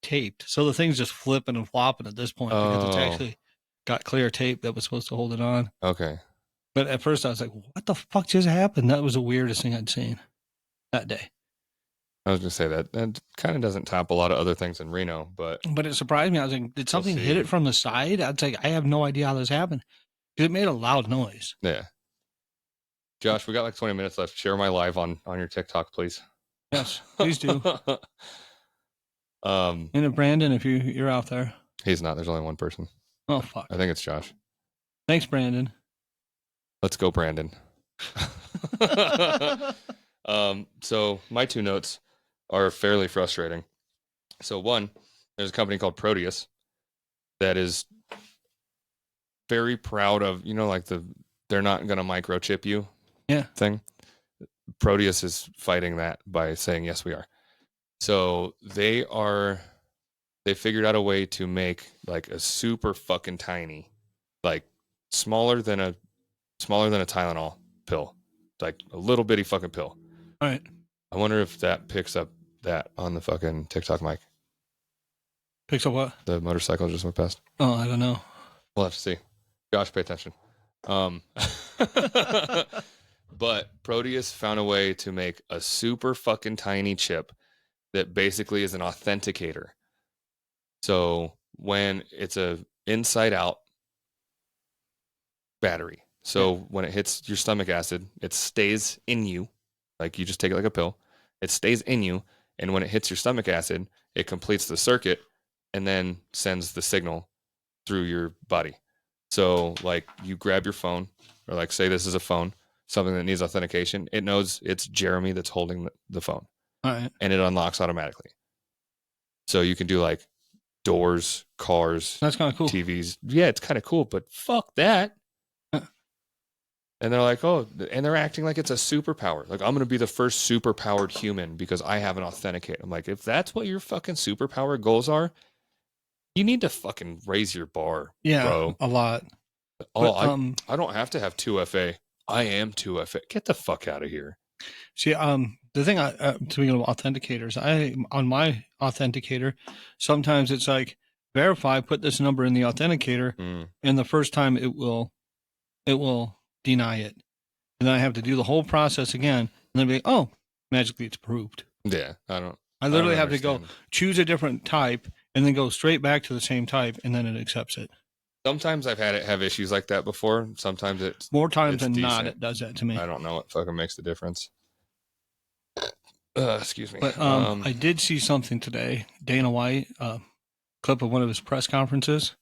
taped. So the thing's just flipping and flopping at this point because it's actually got clear tape that was supposed to hold it on. Okay. But at first I was like, what the fuck just happened? That was the weirdest thing I'd seen that day. I was going to say that kind of doesn't top a lot of other things in Reno, but it surprised me. I was like, did something hit it from the side? I'd say, I have no idea how this happened. Because it made a loud noise. Yeah. Josh, we got like 20 minutes left. Share my live on your TikTok, please. Yes, please do. And if Brandon, if you're out there. He's not. There's only one person. Oh, fuck. I think it's Josh. Thanks, Brandon. Let's go, Brandon. So my 2 notes are fairly frustrating. So one, there's a company called Proteus that is very proud of, like they're not going to microchip you thing. Proteus is fighting that by saying, yes, we are. So they figured out a way to make like a super fucking tiny, like smaller than a Tylenol pill, like a little bitty fucking pill. All right. I wonder if that picks up that on the fucking TikTok mic. Picks up what? The motorcycle just went past. Oh, I don't know. We'll have to see. Josh, pay attention. But Proteus found a way to make a super fucking tiny chip that basically is an authenticator. So when it's a inside out, battery. So when it hits your stomach acid, it stays in you. Like you just take it like a pill. It stays in you. And when it hits your stomach acid, it completes the circuit and then sends the signal through your body. So like you grab your phone, or like say this is a phone, something that needs authentication. It knows it's Jeremy that's holding the phone. All right. And it unlocks automatically. So you can do like doors, cars, That's kind of cool. TVs. Yeah, it's kind of cool, but fuck that. And they're like, oh, and they're acting like it's a superpower. Like, I'm going to be the first superpowered human because I have an authenticate. I'm like, if that's what your fucking superpower goals are, you need to fucking raise your bar, bro. A lot. Oh, But, I don't have to have 2FA. I am 2FA. Get the fuck out of here. See, the thing, speaking of authenticators, on my authenticator, sometimes it's like verify, put this number in the authenticator, and the first time it will deny it, and then I have to do the whole process again, and then be like, oh, magically it's approved. Yeah, I literally have to go choose a different type, and then go straight back to the same type, and then it accepts it. Sometimes I've had it have issues like that before. Sometimes it's more times than decent. not, it does that to me. I don't know what fucking makes the difference. Excuse me. But I did see something today. Dana White, clip of one of his press conferences,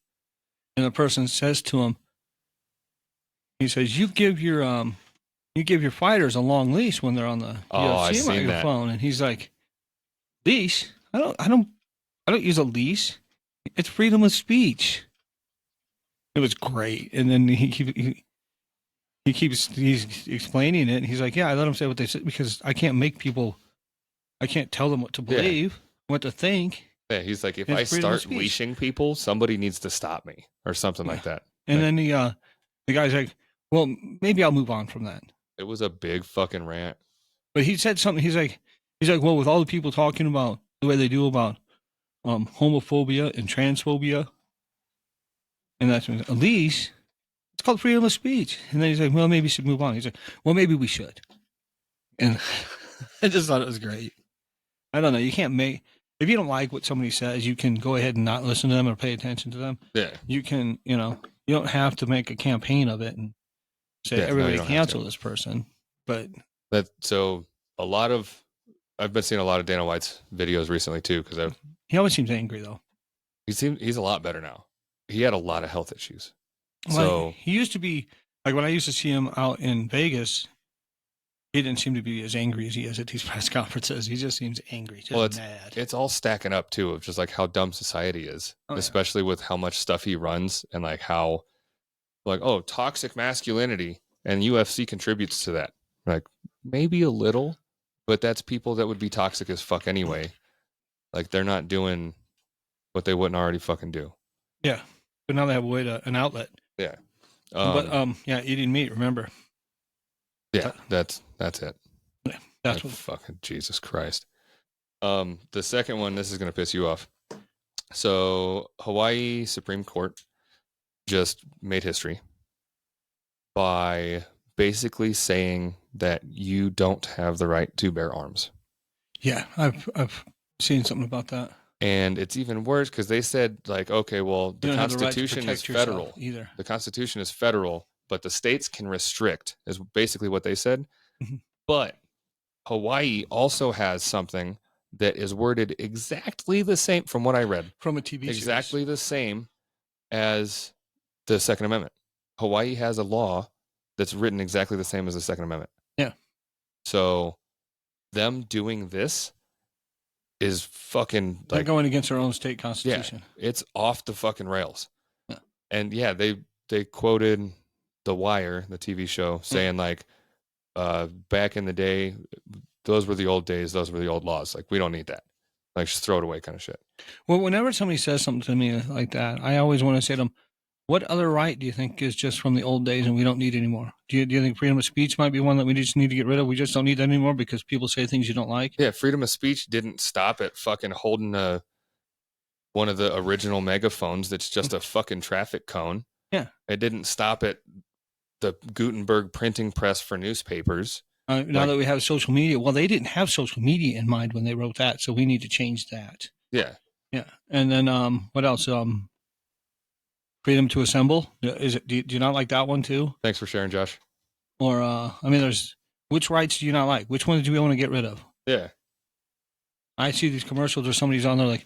and the person says to him, he says, "You give your fighters a long leash when they're on the UFC microphone," and he's like, "Leash? I don't use a leash. It's freedom of speech." It was great, and then he's explaining it, and he's like, "Yeah, I let them say what they said because I can't make people." I can't tell them what to believe, what to think. Yeah, he's like, if I start leashing people, somebody needs to stop me or something like that. And then the guy's like, well, maybe I'll move on from that. It was a big fucking rant. But he said something. He's like, well, with all the people talking about the way they do about homophobia and transphobia, and that's at least it's called freedom of speech. And then he's like, well, maybe we should move on. He's like, well, maybe we should. And I just thought it was great. I don't know. You can't if you don't like what somebody says, you can go ahead and not listen to them or pay attention to them. Yeah. You can, you don't have to make a campaign of it and say everybody cancel this person. But I've been seeing a lot of Dana White's videos recently too, because he always seems angry though. He's a lot better now. He had a lot of health issues. So he used to be like when I used to see him out in Vegas. He didn't seem to be as angry as he is at these press conferences. He just seems angry, mad. It's all stacking up too of just like how dumb society is, especially with how much stuff he runs and like how, like, oh, toxic masculinity and UFC contributes to that. Like maybe a little, but that's people that would be toxic as fuck anyway. Like they're not doing what they wouldn't already fucking do. Yeah, but now they have an outlet. Yeah, eating meat. Remember. Yeah, that's it. Yeah, that's what fucking Jesus Christ. The second one, this is gonna piss you off. So Hawaii Supreme Court just made history by basically saying that you don't have the right to bear arms. Yeah, I've seen something about that. And it's even worse because they said like, okay, well, the Constitution is federal. Either the Constitution is federal, but the states can restrict, is basically what they said. Mm-hmm. But Hawaii also has something that is worded exactly the same from what I read. From a TV series. Exactly the same as the Second Amendment. Hawaii has a law that's written exactly the same as the Second Amendment. Yeah. So them doing this is fucking like... They're going against their own state constitution. Yeah, it's off the fucking rails. Yeah. And yeah, they quoted The Wire, the TV show, saying like, back in the day, those were the old days, those were the old laws. Like, we don't need that. Like, just throw it away kind of shit. Well, whenever somebody says something to me like that, I always want to say to them, what other right do you think is just from the old days and we don't need anymore? Do you think freedom of speech might be one that we just need to get rid of? We just don't need that anymore because people say things you don't like? Yeah, freedom of speech didn't stop at fucking holding one of the original megaphones that's just a fucking traffic cone. Yeah. It didn't stop at the Gutenberg printing press for newspapers. Now that we have social media, well, they didn't have social media in mind when they wrote that, so we need to change that. Yeah. Yeah. And then what else? Freedom to Assemble. Is it? Do you not like that one too? Thanks for sharing, Josh. Or there's which rights do you not like? Which ones do you want to get rid of? Yeah. I see these commercials where somebody's on there like,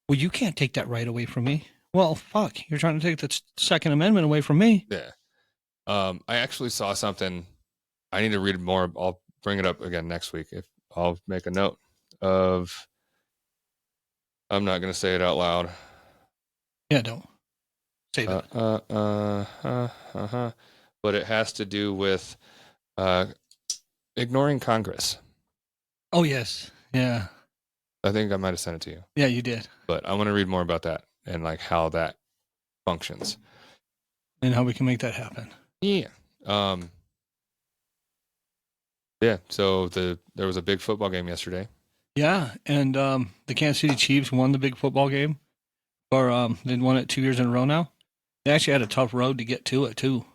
well, you can't take that right away from me. Well, fuck, you're trying to take the Second Amendment away from me. Yeah. I actually saw something. I need to read more. I'll bring it up again next week. If I'll make a note of. I'm not going to say it out loud. Yeah, don't save it. But it has to do with ignoring Congress. Oh yes, yeah. I think I might have sent it to you. Yeah, you did. But I want to read more about that and like how that functions and how we can make that happen. Yeah. Yeah. So there was a big football game yesterday. Yeah, and the Kansas City Chiefs won the big football game, or they won it 2 years in a row now. They actually had a tough road to get to it too,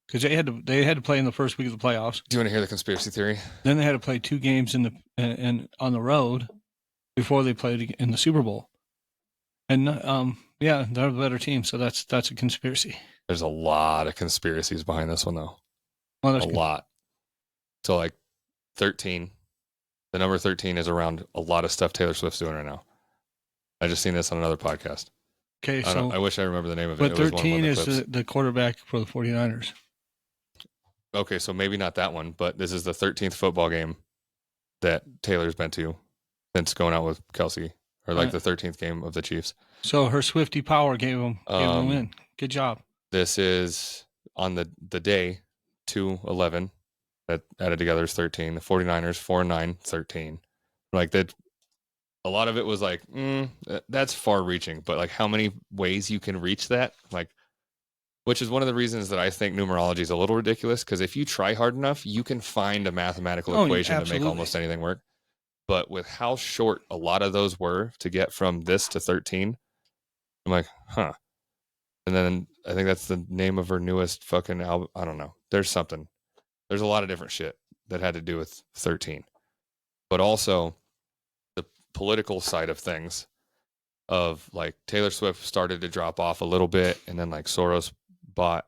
because they had to play in the first week of the playoffs. Do you want to hear the conspiracy theory? Then they had to play 2 games in on the road before they played in the Super Bowl. And yeah, they're the better team, so that's a conspiracy. There's a lot of conspiracies behind this one, though. Well, a lot. So, like 13, the number 13 is around a lot of stuff Taylor Swift's doing right now. I just seen this on another podcast. Okay, so I wish I remember the name of it. But 13 is the quarterback for the 49ers. Okay, so maybe not that one, but this is the 13th football game that Taylor's been to since going out with Kelsey, or like the 13th game of the Chiefs. So her Swiftie power gave them a win. Good job. This is on the day 2-11 that added together is 13. The 49ers 4-9, 13. Like that, a lot of it was like, that's far reaching, but like how many ways you can reach that? Like, which is one of the reasons that I think numerology is a little ridiculous, because if you try hard enough, you can find a mathematical equation to make almost anything work. But with how short a lot of those were to get from this to 13, I'm like, huh. And then I think that's the name of her newest fucking album. I don't know. There's something. There's a lot of different shit that had to do with 13. But also the political side of things, of like Taylor Swift started to drop off a little bit, and then like Soros bought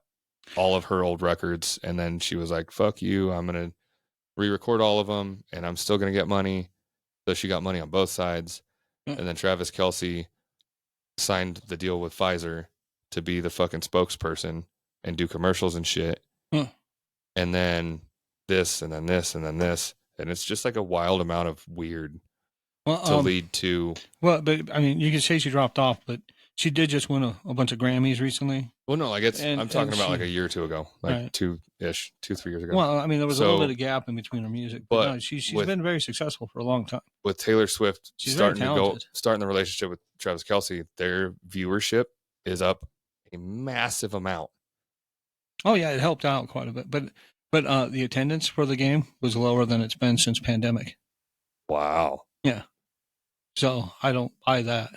all of her old records, and then she was like, fuck you, I'm going to re-record all of them, and I'm still going to get money. So she got money on both sides. And then Travis Kelce signed the deal with Pfizer to be the fucking spokesperson and do commercials and shit. And then this, and then this, and then this. And it's just like a wild amount of weird to lead to. Well, but I mean, you could say she dropped off, but she did just win a bunch of Grammys recently. Well, no, like I'm talking about like a year or two ago, like right. 3 years ago. Well, I mean, there was a little bit of gap in between her music, but no, she's been very successful for a long time. With Taylor Swift starting the relationship with Travis Kelce, their viewership is up a massive amount. Oh yeah, it helped out quite a bit, but the attendance for the game was lower than it's been since pandemic. Wow. Yeah. So I don't buy that.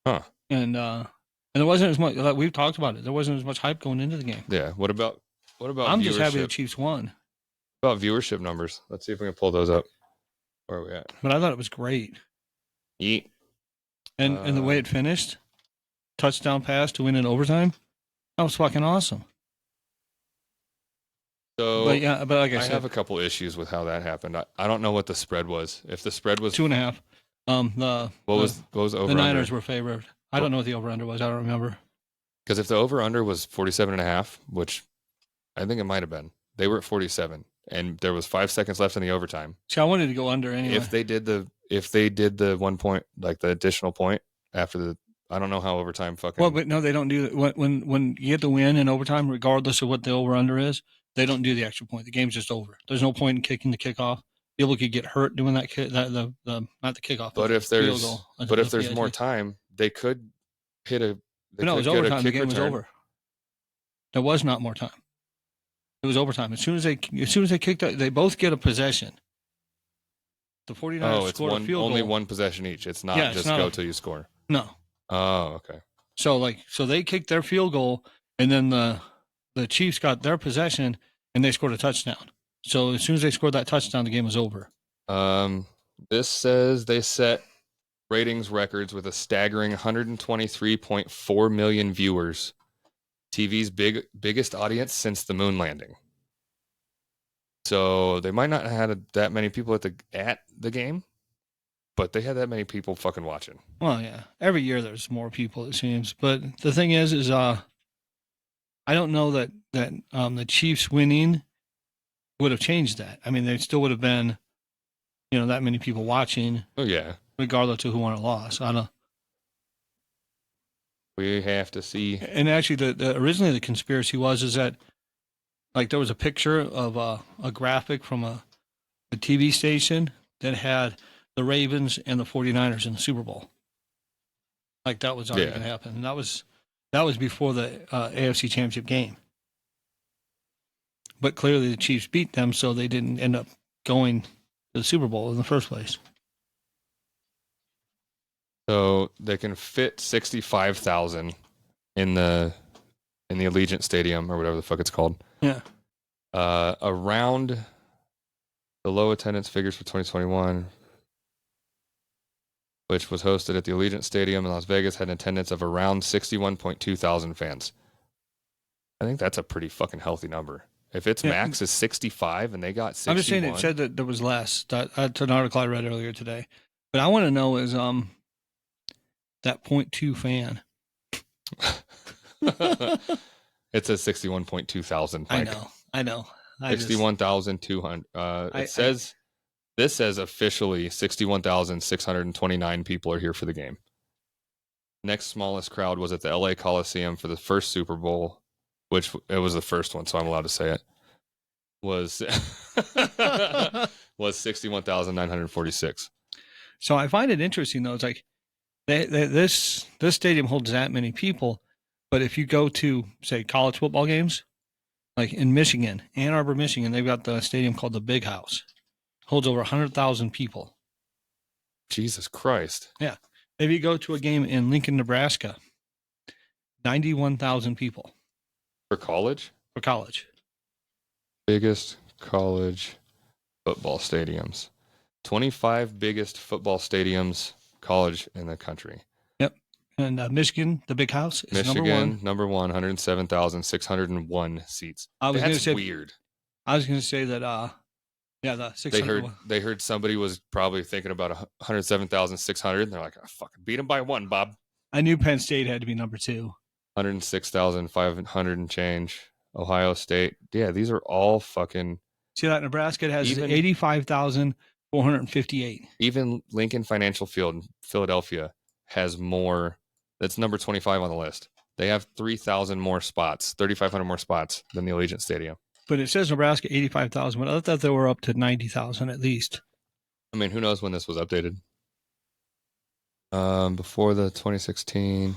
Huh. And there wasn't as much, like we've talked about it. There wasn't as much hype going into the game. Yeah. What about I'm just happy the Chiefs won. What about viewership numbers? Let's see if we can pull those up. Where are we at? But I thought it was great. Yeah. And the way it finished, touchdown pass to win in overtime, that was fucking awesome. So, but like I said, have a couple issues with how that happened. I don't know what the spread was. If the spread was 2.5, what was over? The Niners were favored. I don't know what the over under was. I don't remember. Because if the over under was 47.5, which I think it might have been, they were at 47, and there was 5 seconds left in the overtime. See, I wanted to go under anyway. If they did the 1 point, like the additional point after the, I don't know how overtime fucking. Well, but no, they don't do that. When you get the win in overtime, regardless of what the over under is, they don't do the extra point. The game's just over. There's no point in kicking the kickoff. People could get hurt doing that kick, not the kickoff. But if there's more time, they could hit a. No, it was overtime. The game was over. There was not more time. It was overtime. As soon as they kicked, they both get a possession. The 49ers scored a field goal. Only one possession each. It's not go till you score. No. Oh, okay. So they kicked their field goal, and then the Chiefs got their possession, and they scored a touchdown. So as soon as they scored that touchdown, the game was over. This says they set ratings records with a staggering 123.4 million viewers TV's biggest audience since the moon landing. So they might not have had that many people at the game, but they had that many people fucking watching. Well, yeah. Every year there's more people, it seems. But the thing is I don't know that the Chiefs winning would have changed that. I mean, there still would have been, that many people watching. Oh yeah, regardless of who won or lost. I don't. We have to see. And actually, originally the conspiracy is that like there was a picture of a graphic from a TV station that had the Ravens and the 49ers in the Super Bowl. Like that was already going to happen. And that was before the AFC Championship game. But clearly the Chiefs beat them, so they didn't end up going to the Super Bowl in the first place. So they can fit 65,000 in the Allegiant Stadium or whatever the fuck it's called. Yeah. Around the low attendance figures for 2021, which was hosted at the Allegiant Stadium in Las Vegas, had an attendance of around 61.2 thousand fans. I think that's a pretty fucking healthy number. If its max is 65 and they got 61. I'm just saying it said that there was less. That's an article I read earlier today. But I want to know is that 0.2 fan. It says 61.2 thousand. I know. 61,200. This says officially 61,629 people are here for the game. Next smallest crowd was at the LA Coliseum for the first Super Bowl, which it was the first one, so I'm allowed to say it. Was 61,946. So I find it interesting though. It's like this stadium holds that many people, but if you go to say college football games, like in Michigan, Ann Arbor, Michigan, they've got the stadium called the Big House. Holds over 100,000 people. Jesus Christ. Yeah. If you go to a game in Lincoln, Nebraska, 91,000 people. For college? For college. Biggest college football stadiums. 25 biggest football stadiums, college in the country. Yep. And Michigan, the Big House, is Michigan, number one, 107,601 seats. That's weird. I was going to say that, the 600. They heard somebody was probably thinking about 107,600. And they're like, fucking beat them by one, Bob. I knew Penn State had to be number 2. 106,500 and change. Ohio State. Yeah, these are all fucking. See that Nebraska has 85,458. Even Lincoln Financial Field in Philadelphia has more. That's number 25 on the list. They have 3,000 more spots, 3,500 more spots than the Allegiant Stadium. But it says Nebraska 85,000, but I thought they were up to 90,000 at least. I mean, who knows when this was updated? Before the 2016.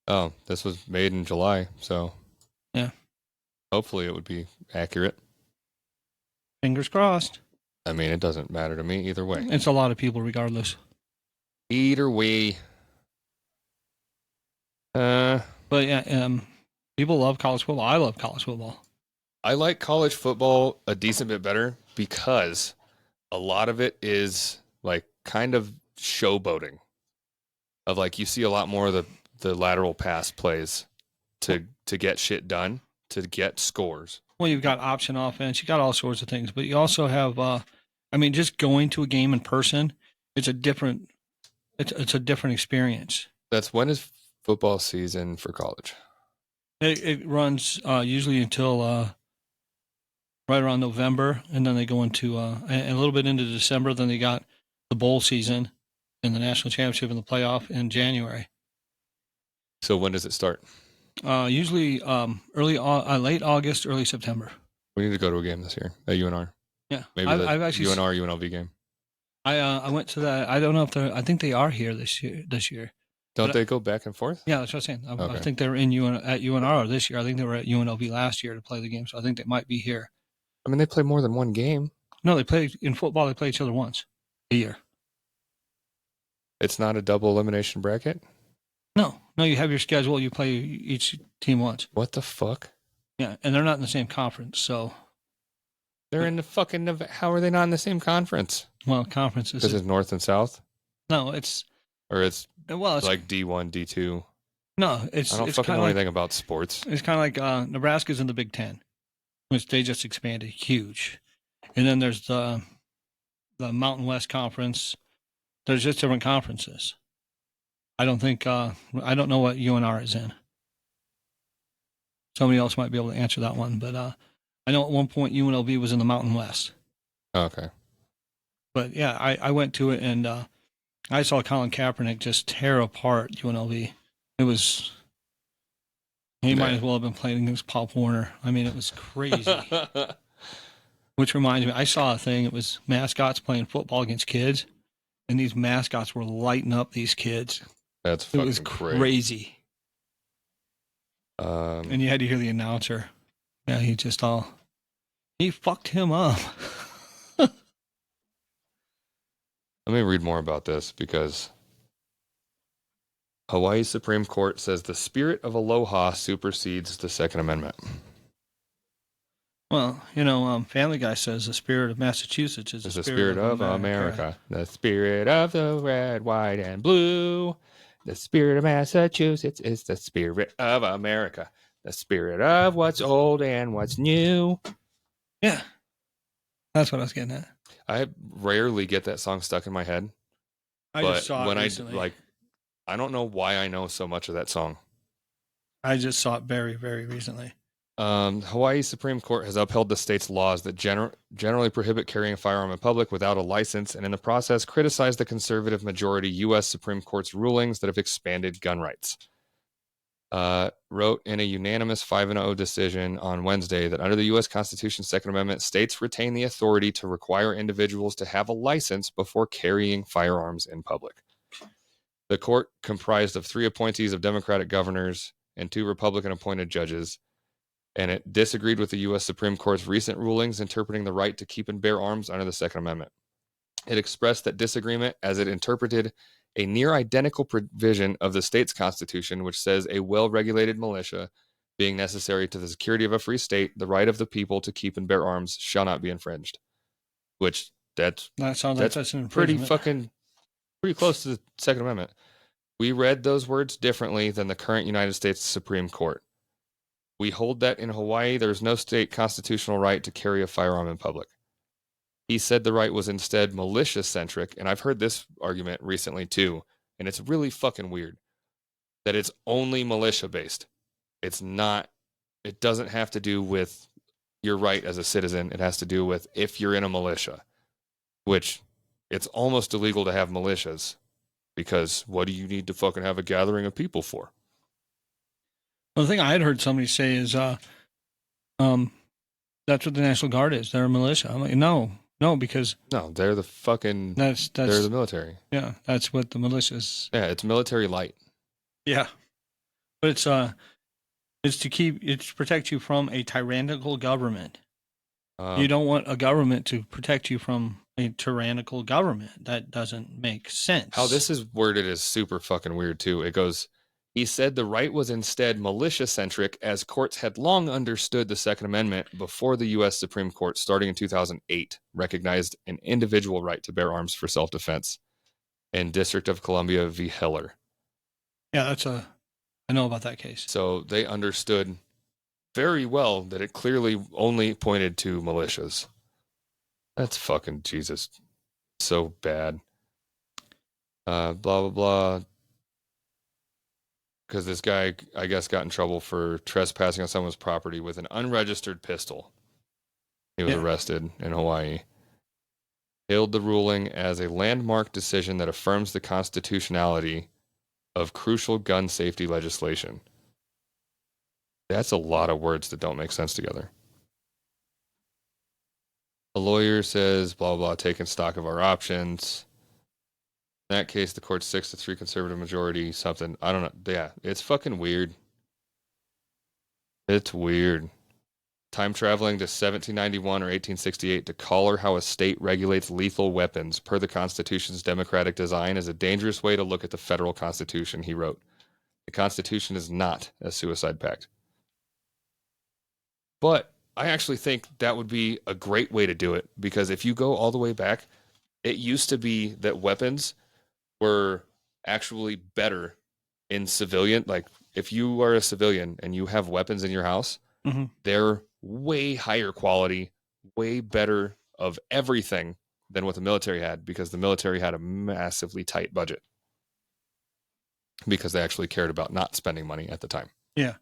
Oh, this was made in July, so yeah. Hopefully it would be accurate. Fingers crossed. I mean, it doesn't matter to me either way. It's a lot of people regardless. Either way. But yeah, people love college football. I love college football. I like college football a decent bit better because a lot of it is like kind of showboating. Of like you see a lot more of the lateral pass plays to get shit done, to get scores. Well, you've got option offense, you got all sorts of things, but you also have just going to a game in person, it's a different experience. That's when is football season for college? It runs usually until right around November, and then they go into a little bit into December. Then they got the bowl season and the national championship and the playoff in January. So when does it start? Usually late August, early September. We need to go to a game this year at UNR. Yeah, maybe I've actually UNLV game. I went to that. I don't know if I think they are here this year. Don't they go back and forth? Yeah, that's what I'm saying. Okay. I think they were at UNR this year. I think they were at UNLV last year to play the game, so I think they might be here. I mean, they play more than one game. No, they play in football. They play each other once a year. It's not a double elimination bracket? No, you have your schedule. You play each team once. What the fuck? Yeah, and they're not in the same conference, so. They're in the fucking. How are they not in the same conference? Well, conferences. This is North and South? No, it's. Or it's like D1, D2. No, I it's don't it's fucking kind know of like anything about sports. Nebraska's in the Big Ten, which they just expanded huge, and then there's the Mountain West Conference. There's just different conferences. I don't think I don't know what UNR is in. Somebody else might be able to answer that one, but I know at one point UNLV was in the Mountain West. Okay. But yeah, I went to it and I saw Colin Kaepernick just tear apart UNLV. It was he might as well have been playing against Pop Warner. I mean, it was crazy. Which reminds me, I saw a thing. It was mascots playing football against kids, and these mascots were lighting up these kids. That's It fucking was great. crazy. And you had to hear the announcer. Yeah, he fucked him up. Let me read more about this because Hawaii Supreme Court says the spirit of aloha supersedes the Second Amendment. Well, Family Guy says the spirit of Massachusetts is the spirit of America. The spirit of the red, white, and blue. The spirit of Massachusetts is the spirit of America. The spirit of what's old and what's new. Yeah. That's what I was getting at. I rarely get that song stuck in my head. I just saw it recently. I don't know why I know so much of that song. I just saw it very, very recently. Hawaii Supreme Court has upheld the state's laws that generally prohibit carrying a firearm in public without a license, and in the process criticized the conservative majority U.S. Supreme Court's rulings that have expanded gun rights. Wrote in a unanimous 5-0 decision on Wednesday that under the U.S. Constitution's Second Amendment, states retain the authority to require individuals to have a license before carrying firearms in public. The court, comprised of 3 appointees of Democratic governors and 2 Republican-appointed judges, and it disagreed with the U.S. Supreme Court's recent rulings interpreting the right to keep and bear arms under the Second Amendment. It expressed that disagreement as it interpreted a near identical provision of the state's constitution, which says a well-regulated militia, being necessary to the security of a free state, the right of the people to keep and bear arms shall not be infringed. Which that sounds like that's an pretty close to the Second Amendment. We read those words differently than the current United States Supreme Court. We hold that in Hawaii, there is no state constitutional right to carry a firearm in public. He said the right was instead militia-centric, and I've heard this argument recently too, and it's really fucking weird that it's only militia-based. It doesn't have to do with your right as a citizen. It has to do with if you're in a militia, which it's almost illegal to have militias because what do you need to fucking have a gathering of people for? Well, the thing I had heard somebody say is, that's what the National Guard is. They're a militia. I'm like, no, because they're the fucking. They're the military. Yeah, that's what the militia is. Yeah, it's military light. Yeah, but it's to protect you from a tyrannical government. You don't want a government to protect you from a tyrannical government. That doesn't make sense. How this is worded is super fucking weird too. It goes. He said the right was instead militia-centric, as courts had long understood the Second Amendment before the U.S. Supreme Court, starting in 2008, recognized an individual right to bear arms for self-defense in District of Columbia v. Heller. Yeah, I know about that case. So they understood very well that it clearly only pointed to militias. That's fucking Jesus. So bad. Blah, blah, blah. Because this guy, I guess, got in trouble for trespassing on someone's property with an unregistered pistol. He was arrested in Hawaii. Hailed the ruling as a landmark decision that affirms the constitutionality of crucial gun safety legislation. That's a lot of words that don't make sense together. A lawyer says, blah, blah, taking stock of our options. In that case, the court's 6-3 conservative majority, something. I don't know. Yeah, it's fucking weird. It's weird. Time traveling to 1791 or 1868 to collar how a state regulates lethal weapons per the Constitution's democratic design is a dangerous way to look at the federal Constitution, he wrote. The Constitution is not a suicide pact. But I actually think that would be a great way to do it, because if you go all the way back, it used to be that weapons were actually better in civilian, like if you are a civilian and you have weapons in your house, they're way higher quality, way better of everything than what the military had, because the military had a massively tight budget because they actually cared about not spending money at the time. Yeah.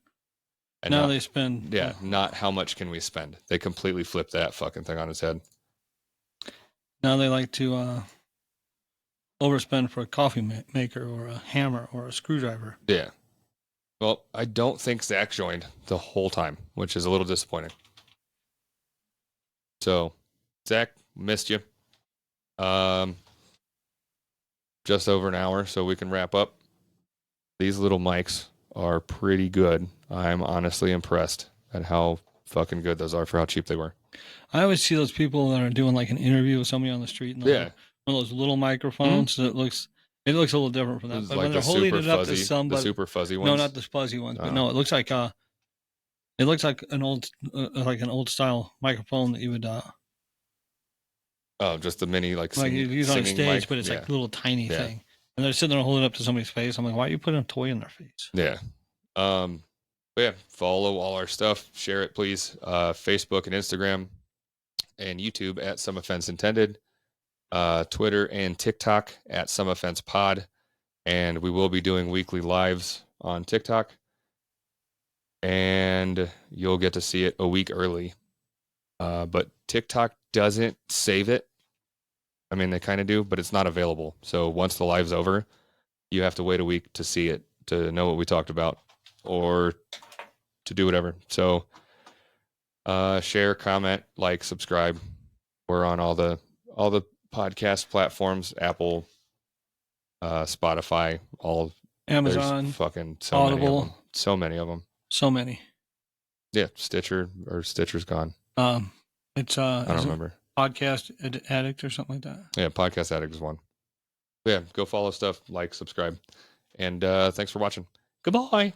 And now not, they spend. Yeah, not how much can we spend. They completely flipped that fucking thing on its head. Now they like to overspend for a coffee maker or a hammer or a screwdriver. Yeah. Well, I don't think Zach joined the whole time, which is a little disappointing. So, Zach, missed you. Just over an hour, so we can wrap up. These little mics are pretty good. I'm honestly impressed at how fucking good those are for how cheap they were. I always see those people that are doing like an interview with somebody on the street, and one of those little microphones that looks a little different from that. But like when they're holding it up to somebody, the super fuzzy ones. No, not the fuzzy ones, but no, it looks like an old style microphone that you would just the mini like you use on stage, mic. but it's like a little tiny thing. And they're sitting there holding it up to somebody's face. I'm like, why are you putting a toy in their face? Yeah. But yeah, follow all our stuff. Share it, please. Facebook and Instagram and YouTube at Some Offense Intended. Twitter and TikTok at Some Offense Pod. And we will be doing weekly lives on TikTok. And you'll get to see it a week early. But TikTok doesn't save it. I mean, they kind of do, but it's not available. So once the live's over, you have to wait a week to see it, to know what we talked about, or to do whatever. So share, comment, like, subscribe. We're on all the podcast platforms, Apple, Spotify, all Amazon, fucking Audible, many of them. So many. Yeah, Stitcher's gone. It's I don't remember. Podcast Addict or something like that. Yeah, Podcast Addict is one. Yeah, go follow stuff, like, subscribe, and thanks for watching. Goodbye.